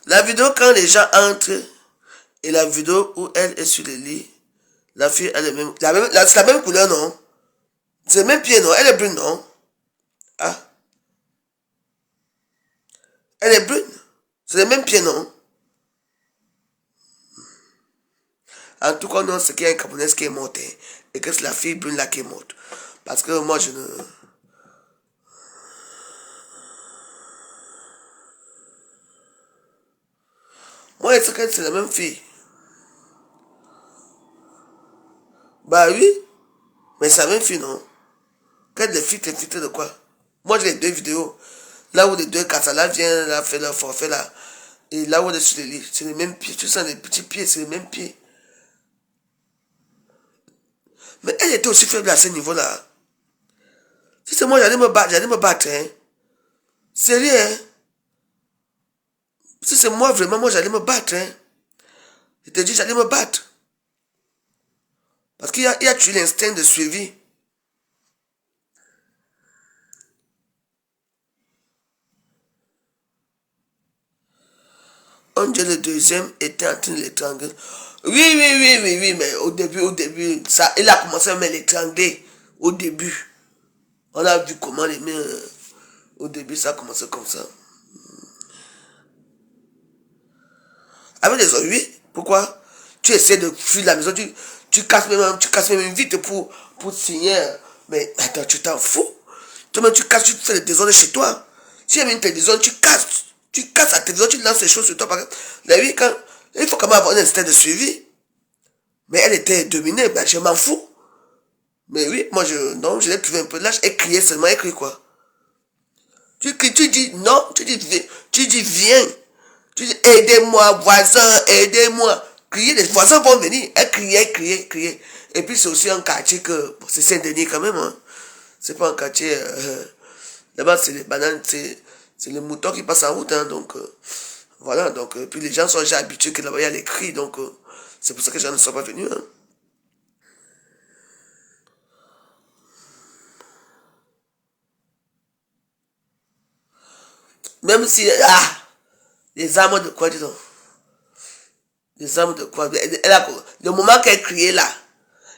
La vidéo quand les gens entrent et la vidéo où elle est sur le lit, la fille elle est même. C'est la même couleur non? C'est le même pied non? Elle est brune non? Ah. Elle est brune. C'est le même pied non? En tout cas non, c'est qu'il y a une Camerounaise qui est morte. Hein, et que c'est la fille brune là qui est morte. Parce que moi je ne... Moi je sais que c'est la même fille. Bah oui. Mais c'est la même fille non? Quelle des filtres, de quoi? Moi j'ai les deux vidéos. Là où les deux Kassala viennent là, faire leur forfait là. Et là où on est sur les lits, c'est les mêmes pieds. Tu sens les petits pieds, c'est les mêmes pieds. Mais elle était aussi faible à ce niveau-là. Si c'est moi, j'allais me battre. Hein. Sérieux, hein. Si c'est moi, vraiment, moi, j'allais me battre. Hein. Je te dis, j'allais me battre. Parce qu'il y a tué l'instinct de suivi. On dirait le deuxième était en train de l'étrangler. Oui, mais au début, ça, il a commencé à me l'étrangler. Au début. On a vu comment les mains... au début, ça a commencé comme ça. Avec les autres, oui. Pourquoi? Tu essaies de fuir la maison, tu casses même vite pour signer. Mais attends, tu t'en fous. Toi-même, tu casses, tu fais des désordres chez toi. Si il y a une télévision, tu casses. Tu casses la télévision, tu lances les choses sur toi. Oui, quand, il faut quand même avoir un instinct de suivi. Mais elle était dominée, ben, je m'en fous. Mais oui, moi, non, je l'ai trouvé un peu lâche. Elle criait seulement, elle crie quoi? Tu cries, tu dis non, tu dis viens. Tu dis aidez-moi, voisin, aidez-moi. Crier, les voisins vont venir. Elle criait, criait, criait. Et puis c'est aussi un quartier que, bon, c'est Saint-Denis quand même, hein. C'est pas un quartier, là-bas c'est les bananes, c'est les moutons qui passent en route, hein, donc, voilà, donc, puis les gens sont déjà habitués que là-bas il y a les cris, donc, c'est pour ça que les gens ne sont pas venus, hein. Même si, les armes de quoi, dis donc? Les armes de quoi? Le moment qu'elle criait là,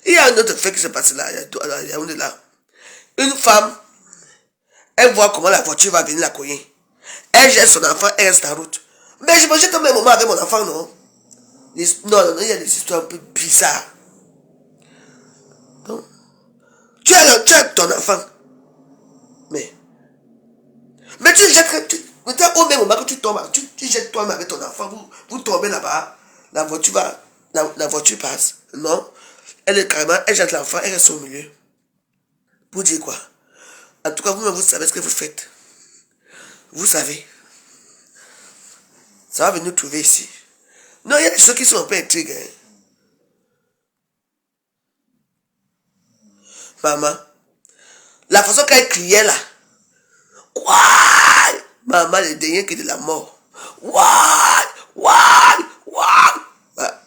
il y a un autre fait qui se passe là, il y a une là. Une femme, elle voit comment la voiture va venir la cogner. Elle jette son enfant, elle reste en route. Mais je me jette au même moment avec mon enfant, non? Non, non, il y a des histoires un peu bizarres. Non? Tu as ton enfant. Mais, mais tu jettes, au même moment que tu tombes, tu jettes toi-même avec ton enfant, vous tombez là-bas, la voiture la voiture passe. Non? Elle est carrément, elle jette l'enfant, elle reste au milieu. Pour dire quoi? En tout cas, vous-même, vous savez ce que vous faites. Vous savez. Ça va venir nous trouver ici. Non, il y a des choses qui sont un peu intrigues. Hein. Maman, la façon qu'elle criait là. Quoi? Maman, le dernier qui est de la mort. What? What? What? Bah,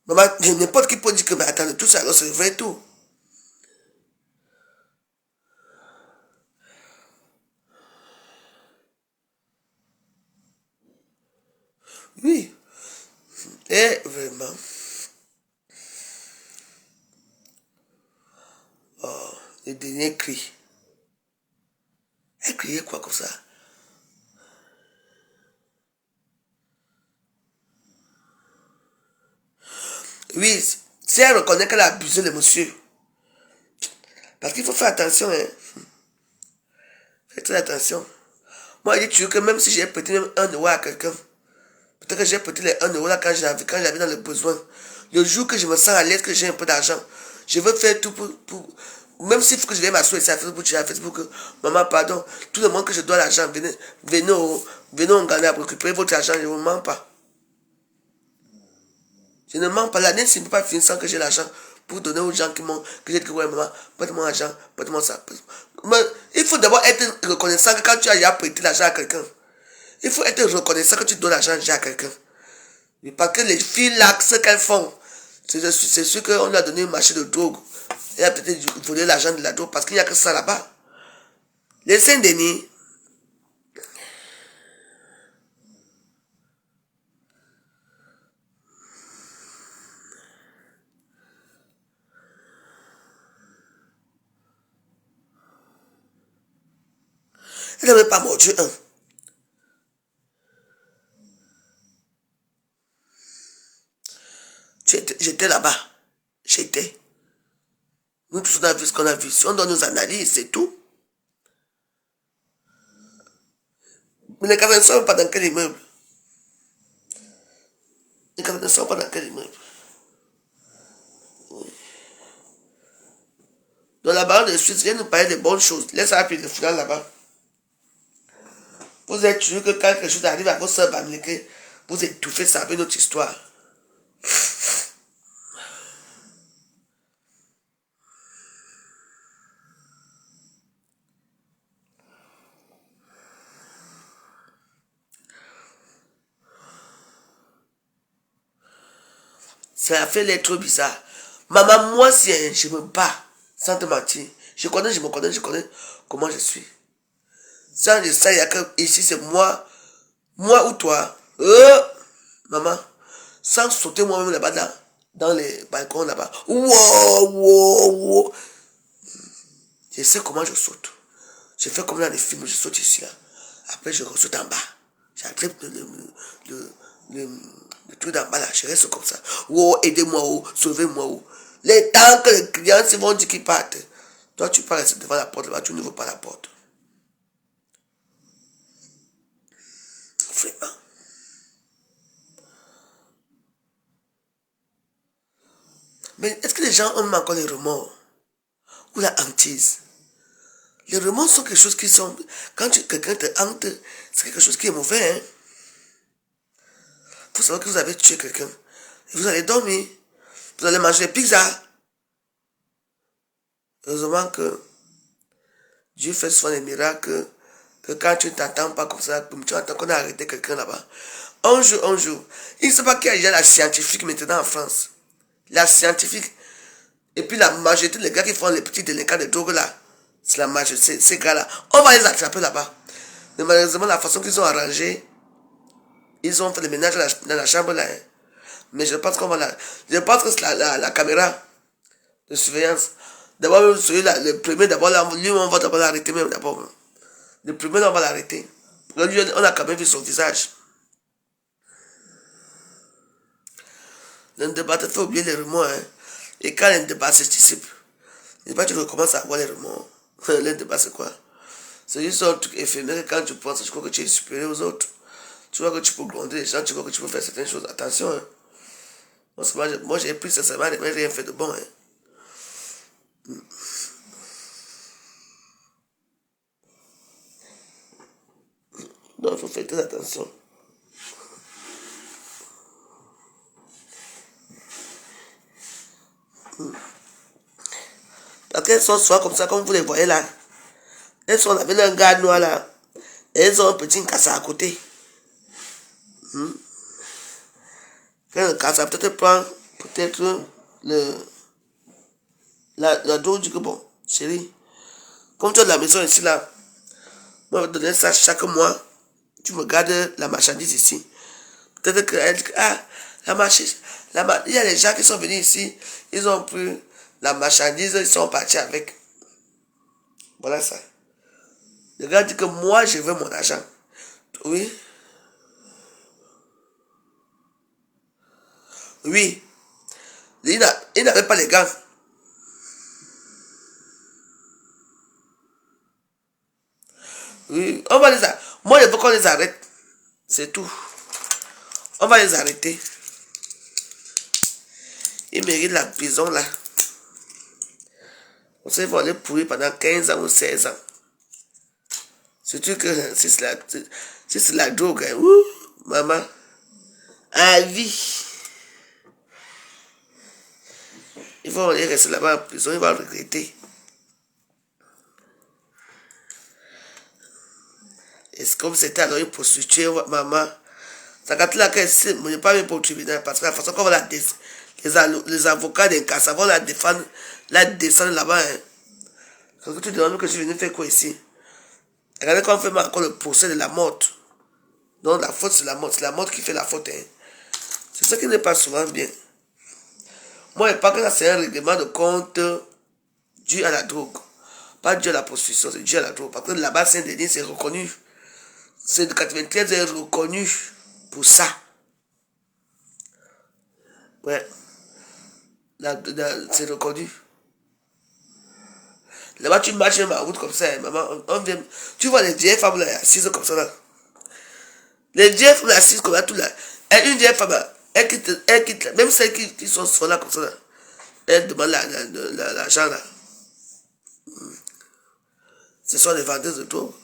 maman, n'importe qui peut dire que, mais attendez, tout ça, alors c'est vrai tout. Oui. Et vraiment. Oh, le dernier cri. Elle criait quoi comme ça? Oui, si elle reconnaît qu'elle a abusé le monsieur. Parce qu'il faut faire attention, hein. Faites très attention. Moi, je dis toujours que même si j'ai prêté même 1 euro à quelqu'un, peut-être que j'ai prêté les 1 euro là quand j'avais dans le besoin. Le jour que je me sens à l'aise, que j'ai un peu d'argent, je veux faire tout pour même s'il faut que je vienne m'asseoir ici à Facebook, maman, pardon, tout le monde que je dois l'argent, venez au Ghana pour récupérer votre argent, je ne vous mens pas. Je ne mens pas. L'année, ne peut pas finir sans que j'ai l'argent pour donner aux gens que j'ai dit, ouais, maman, prête-moi l'argent, prête-moi ça. Mais il faut d'abord être reconnaissant que quand tu as déjà prêté l'argent à quelqu'un, il faut être reconnaissant que tu donnes l'argent déjà à quelqu'un. Parce que les filles là, ce qu'elles font, c'est sûr qu'on lui a donné un marché de drogue. Elle a peut-être volé l'argent de la drogue parce qu'il n'y a que ça là-bas. Les Saint-Denis, elle n'avait pas mordu un. J'étais là-bas. J'étais. Nous tous on a vu ce qu'on a vu. Si on donne nos analyses, c'est tout. Mais les Canadiens ne savent pas dans quel immeuble. Les Canadiens ne savent pas dans quel immeuble. Dans la barre de Suisse, viens nous parler de bonnes choses. Laisse appuyer le final là-bas. Vous êtes sûr que quand quelque chose arrive à votre soeur Bamileke, vous étouffez ça avec notre histoire. Ça a fait l'air trop bizarre. Maman, moi, si je me bats, sans te mentir, je me connais comment je suis. Sans je sais, il y a que ici, c'est moi ou toi. Maman, sans sauter moi-même là-bas, dans les balcons là-bas. Wow, wow, wow. Je sais comment je saute. Je fais comme dans les films, je saute ici, là. Après, je saute en bas. J'attrape le truc d'en bas, là. Je reste comme ça. Oh, aidez-moi, oh, sauvez-moi, oh. Les temps que les clients se vont dire qu'ils partent. Toi, tu passes devant la porte, là, tu n'ouvres pas la porte. Vraiment. Mais est-ce que les gens ont même encore les remords? Ou la hantise? Les remords sont quelque chose qui sont... Quand quelqu'un te hante, c'est quelque chose qui est mauvais. Il faut savoir que vous avez tué quelqu'un. Et vous allez dormir. Vous allez manger des pizzas. Heureusement que Dieu fait souvent des miracles. Que quand tu ne t'entends pas comme ça, tu entends qu'on a arrêté quelqu'un là-bas. Un jour. Il ne sait pas qui a la scientifique maintenant en France. La scientifique. Et puis la majorité des gars qui font les petits délinquants de drogue là. C'est la majorité, ces gars-là. On va les attraper là-bas. Mais malheureusement, la façon qu'ils ont arrangé, ils ont fait le ménage dans la chambre là. Mais je pense qu'on va là. Je pense que c'est la caméra de surveillance. D'abord, celui-là, le premier, d'abord, lui, on va d'abord l'arrêter même d'abord. Le premier, on va l'arrêter. Lui, on a quand même vu son visage. Le débat te fait oublier les remords. Hein. Et quand le débat se dissipe, et pas tu recommences à avoir les remords. Le débat, c'est quoi? C'est juste un truc éphémère que quand tu penses, tu crois que tu es supérieur aux autres. Tu vois que tu peux gronder les gens, tu vois que tu peux faire certaines choses. Attention. Hein. Moi, j'ai pris sincèrement, mais rien fait de bon. Hein. Donc, il faut faire très attention. Parce qu'elles sont souvent comme ça, comme vous les voyez là. Elles sont avec un gars noir là. Et elles ont un petit cassa à côté. Quand le cassa peut-être prend peut-être la dose du que bon, chérie. Comme tu as de la maison ici là, moi je vais te donner ça chaque mois. Tu me gardes la marchandise ici. Peut-être qu'elle dit, la marchandise, il y a des gens qui sont venus ici, ils ont pris la marchandise, ils sont partis avec. Voilà ça. Le gars dit que moi, je veux mon argent. Oui. Oui. Il n'avait pas les gants. Oui. On va les arrêter. Moi, je veux qu'on les arrête. C'est tout. On va les arrêter. Ils méritent la prison là. On sait qu'ils vont aller pourrir pendant 15 ans ou 16 ans. Surtout que si c'est la drogue, hein, ouh, maman, à vie. Ils vont aller rester là-bas en prison, ils vont regretter. Et c'est comme c'était alors une prostituée, maman. Ça quand là qu'elle sait, mais pas même pour le tribunal, parce que la façon qu'on va les avocats des cas, ça vont la défendre, la descendre là-bas. Hein. Quand tu demandes que je suis venu faire quoi ici? Regardez quand on fait encore le procès de la mort. Donc la faute c'est la mort qui fait la faute. Hein. C'est ce qui n'est pas souvent bien. Moi je pense que là c'est un règlement de compte dû à la drogue. Pas dû à la prostitution, c'est dû à la drogue. Parce que là-bas Saint-Denis c'est reconnu. C'est de 93 est reconnu pour ça. Ouais. C'est reconnu. Là-bas, tu marches même en route comme ça, maman. On vient, tu vois les vieilles femmes là, assises comme ça là. Les vieilles femmes là, assises comme ça, tout là. Et une vieille femme, elle quitte, même celles qui sont souvent là comme ça là. Elle demande l'argent là. Ce sont les vendeuses de tout.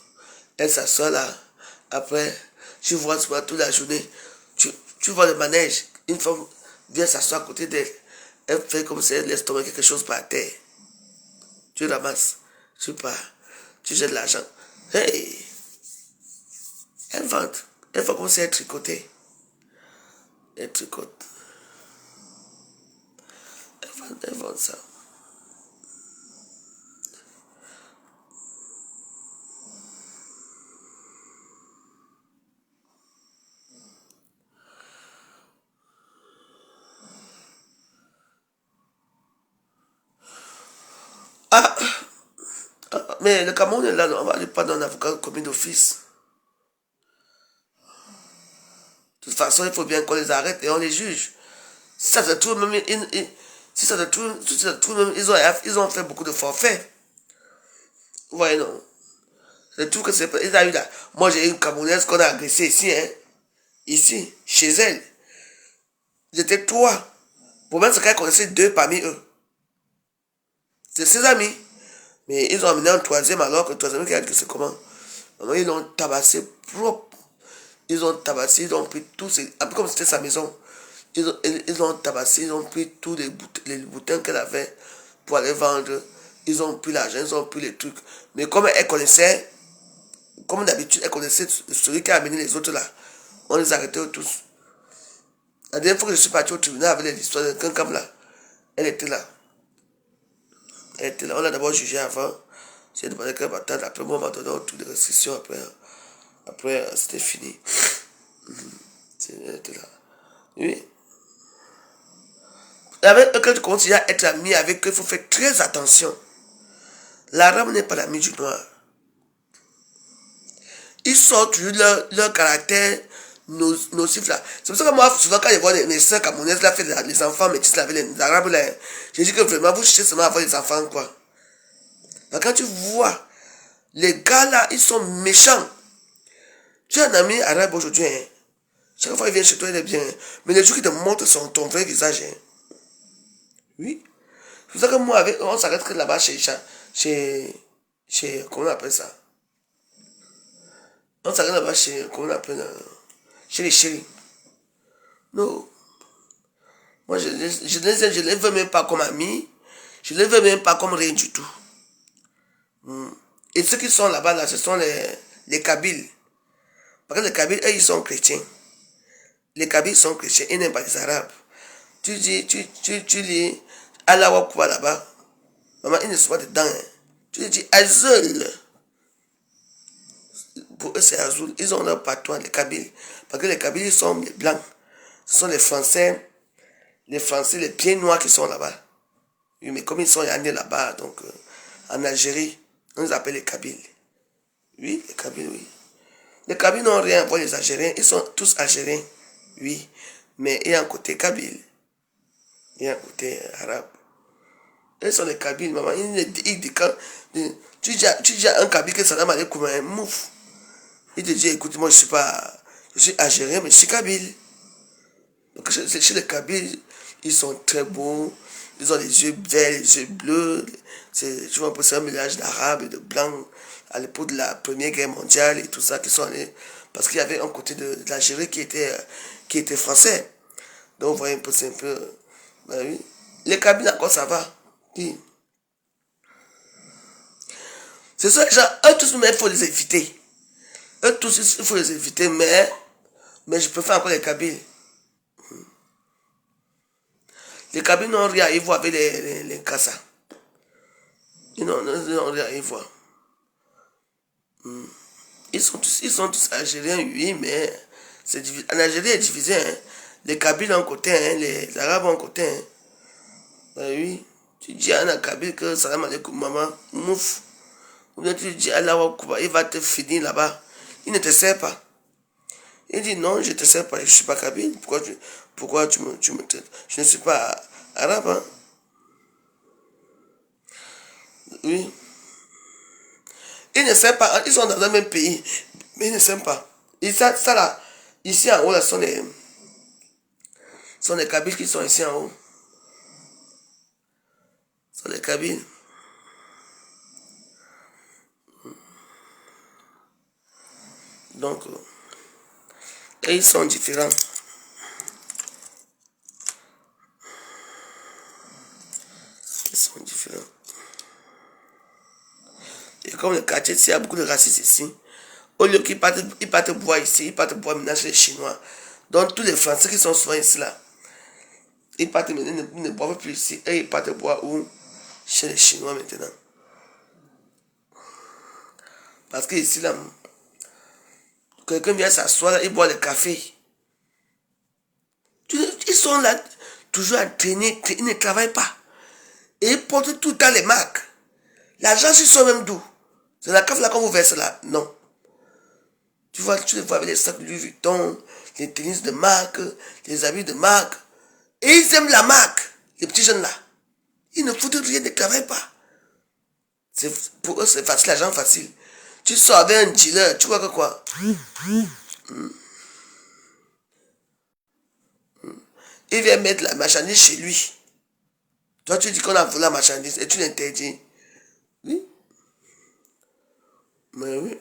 Elle s'assoit là. Après, tu vois souvent toute la journée. Tu vois le manège. Une femme vient s'asseoir à côté d'elle. Elle fait comme si elle laisse tomber quelque chose par terre. Tu ramasses, tu pars, tu jettes l'argent. Hey! Elle vend. Elle fait comme si elle tricotait. Elle tricote. Elle vend ça. Mais le Cameroun est là, on va aller pas dans l'avocat commis d'office. De toute façon, il faut bien qu'on les arrête et on les juge. Si ça se trouve même, si ça se trouve même, ils ont fait beaucoup de forfaits. Vous voyez, non? C'est tout que c'est. Ils ont eu là. Moi, j'ai une Camerounaise qu'on a agressée ici, hein. ici, chez elle. Ils étaient 3. Le problème, c'est qu'elle connaissait 2 parmi eux. C'est ses amis. Mais ils ont amené un troisième alors que le troisième qui a dit que c'est comment. Maman, ils l'ont tabassé propre. Ils ont tabassé, ils ont pris tous ces... Un peu comme c'était sa maison. Ils ont tabassé, ils ont pris tous les boutins qu'elle avait pour aller vendre. Ils ont pris l'argent, ils ont pris les trucs. Mais comme elle connaissait, comme d'habitude, elle connaissait celui qui a amené les autres là. On les arrêtait tous. La dernière fois que je suis parti au tribunal avec l'histoire de Kankam là, elle était là. Elle était là. On l'a d'abord jugé avant. J'ai demandé qu'elle m'attende. Après, moi, on m'a donné toutes les restrictions. Après c'était fini. Elle était là. Oui. Avec eux, quand tu continues à être ami avec eux, il faut faire très attention. L'arabe n'est pas l'ami du noir. Ils sortent toujours leur caractère nocif là. C'est pour ça que moi, souvent, quand je vois mes soeurs camerounaises là, faire les enfants métis là, avec les arabes là, je dis que vraiment, vous cherchez seulement à avoir des enfants, quoi. Mais quand tu vois, les gars là, ils sont méchants. Tu as un ami arabe aujourd'hui, hein. Chaque fois qu'il vient chez toi, il est bien. Hein. Mais le jour qu'il te montre ton vrai visage, hein. Oui. C'est pour ça que moi, on s'arrête que là-bas comment on appelle ça? On s'arrête là-bas comment on appelle, chez les chéris. Non. Moi, je ne les veux même pas comme amis. Je ne les veux même pas comme rien du tout. Et ceux qui sont là-bas, là, ce sont les Kabyles. Parce que les Kabyles, eux, ils sont chrétiens. Les Kabyles sont chrétiens, ils n'aiment pas les Arabes. Tu lis Allah Wakwa là-bas. Maman, ils ne sont pas dedans. Hein. Tu dis Azul. Pour eux, c'est Azul. Ils ont leur patois, les Kabyles. Parce que les Kabyles, ils sont les blancs. Ce sont les Français, les pieds noirs qui sont là-bas. Oui, mais comme ils sont nés là-bas, donc en Algérie, on les appelle les Kabyles. Oui, les Kabyles, oui. Les Kabyles n'ont rien à voir les Algériens. Ils sont tous Algériens, oui. Mais il y a un côté Kabyle. Il y a un côté arabe. Ils sont les Kabyles, maman. Tu dis à un Kabyle que salam alaikum, un mouf. Il te dit, écoute, moi je suis Algérien, mais je suis Kabyle. Donc chez les Kabyles, ils sont très beaux. Ils ont les yeux verts, les yeux bleus. Tu vois, c'est un mélange d'arabe et de blanc à l'époque de la Première Guerre mondiale et tout ça qui sont allés. Parce qu'il y avait un côté de l'Algérie qui était français. Donc, vous voyez un peu, c'est un peu. Ben oui. Les Kabyles, encore ça va. Oui. C'est ça, genre, eux tous, mais il faut les éviter. Eux tous, il faut les éviter, mais je préfère encore les Kabyles. Les Kabyles n'ont rien à y voir avec les Kassa. Ils n'ont rien à y voir. Ils sont tous algériens, oui, mais en Algérie est divisé. Hein. Les Kabyles ont un côté, hein, les Arabes ont un côté. Hein. Ben oui, tu dis à un Kabyle que salam alaikum maman, mouf. Ou bien tu dis Allah Akbar, il va te finir là-bas. Il ne te sert pas. Il dit non, je ne te sers pas, je ne suis pas Kabyle. Pourquoi tu me traites? Je ne suis pas arabe. Hein? Oui. Ils ne s'aiment pas, ils sont dans le même pays, mais ils ne s'aiment pas. Et ça là, ici en haut, là, sont les Kabyles qui sont ici en haut. Ce sont les Kabyles. Donc, et ils sont différents. Ils sont différents. Et comme le quartier, il y a beaucoup de racistes ici. Au lieu qu'ils partent boire ici, ils partent boire maintenant chez les Chinois. Donc tous les Français qui sont souvent ici là, ils partent maintenant, ils ne boivent plus ici. Et ils partent boire où? Chez les Chinois maintenant. Parce que ici là, quelqu'un vient s'asseoir là, il boit le café. Ils sont là, toujours entraînés, ils ne travaillent pas. Et ils portent tout le temps les marques. L'argent, ils sont même d'où? C'est la cave là qu'on vous verse là? Non. Tu les vois avec les sacs Louis Vuitton, les tennis de marque, les habits de marque. Et ils aiment la marque, les petits jeunes là. Ils ne foutent rien, ils ne travaillent pas. Pour eux, c'est facile, l'argent facile. Tu sors avec un dealer, tu vois que quoi? Il vient mettre la marchandise chez lui. Toi, tu dis qu'on a volé la marchandise et tu l'interdis. Oui. Mais oui.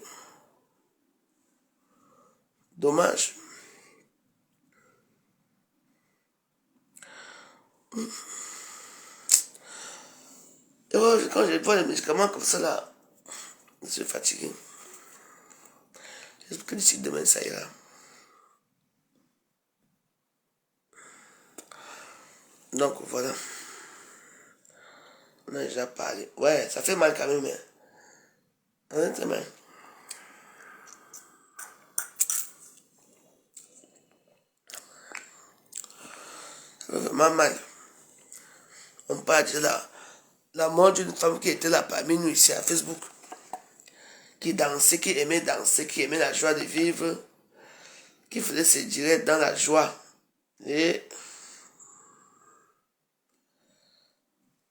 Dommage. Et ouais, quand je vois les médicaments comme ça là, je suis fatigué. J'espère que d'ici demain ça ira. Donc voilà. On a déjà parlé. Ouais, ça fait mal quand même. Honnêtement. Ça fait vraiment mal. On parle de la mort d'une femme qui était là parmi nous ici à Facebook. Qui dansait, qui aimait danser, qui aimait la joie de vivre. Qui faisait ses directs dans la joie. Et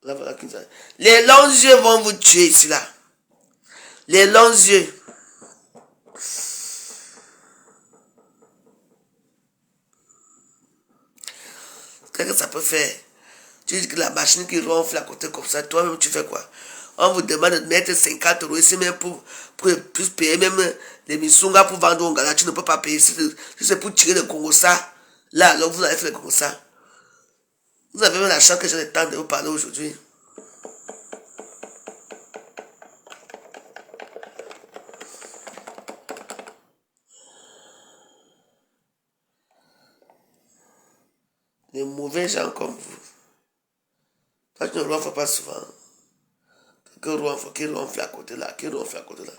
là, voilà, les longs yeux vont vous tuer ici là. Les longs yeux. Qu'est-ce que ça peut faire? Tu dis que la machine qui ronfle à côté comme ça, toi-même tu fais quoi? On vous demande de mettre 50 € ici même pour plus payer même les misunga pour vendre au Ghana. Tu ne peux pas payer. Si c'est pour tirer le Congo ça, là alors vous avez fait le Congo ça. Vous avez même la chance que j'ai le temps de vous parler aujourd'hui. Les mauvais gens comme vous. Toi tu ne ronfles pas souvent. Qui ronfle à côté là, qui ronfle à côté là.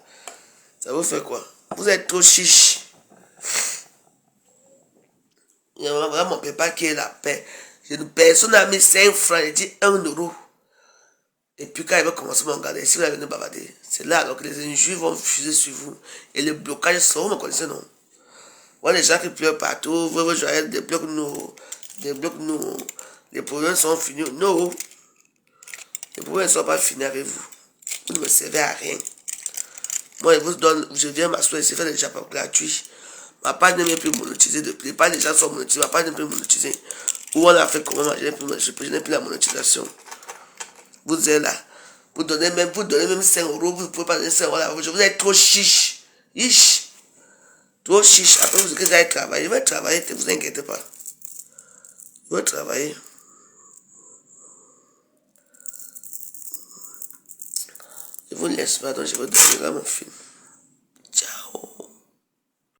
Ça vous fait quoi? Vous êtes trop chiche. Il y a vraiment mon papa qui est la paix. Personne n'a mis 5 francs, il dit 1 €. Et puis quand il va commencer à me regarder, si vous allez venir bavarder, c'est là alors que les injures vont fuser sur vous. Et le blocage sera, vous me connaissez, non? Voilà les gens qui pleurent partout, vous joyeux, débloquent-nous, débloquent-nous. Les problèmes sont finis. Non, les problèmes ne sont pas finis avec vous. Vous ne me servez à rien. Moi, je vous donne, je viens m'asseoir ici, faire des japons gratuits. Ma page n'est plus monétisée depuis. Pas les gens sont monétisés, ma page n'est plus monétisée. Où on a fait comment, je n'ai plus la monétisation. Vous êtes là. Vous donnez même 5 €, vous ne pouvez pas donner 5 € là. Vous êtes trop chiche. Ish. Trop chiche. Après, vous allez travailler. Je vais travailler, ne vous inquiétez pas. Je vais travailler. Je vous laisse pas, donc je vais donner là mon film.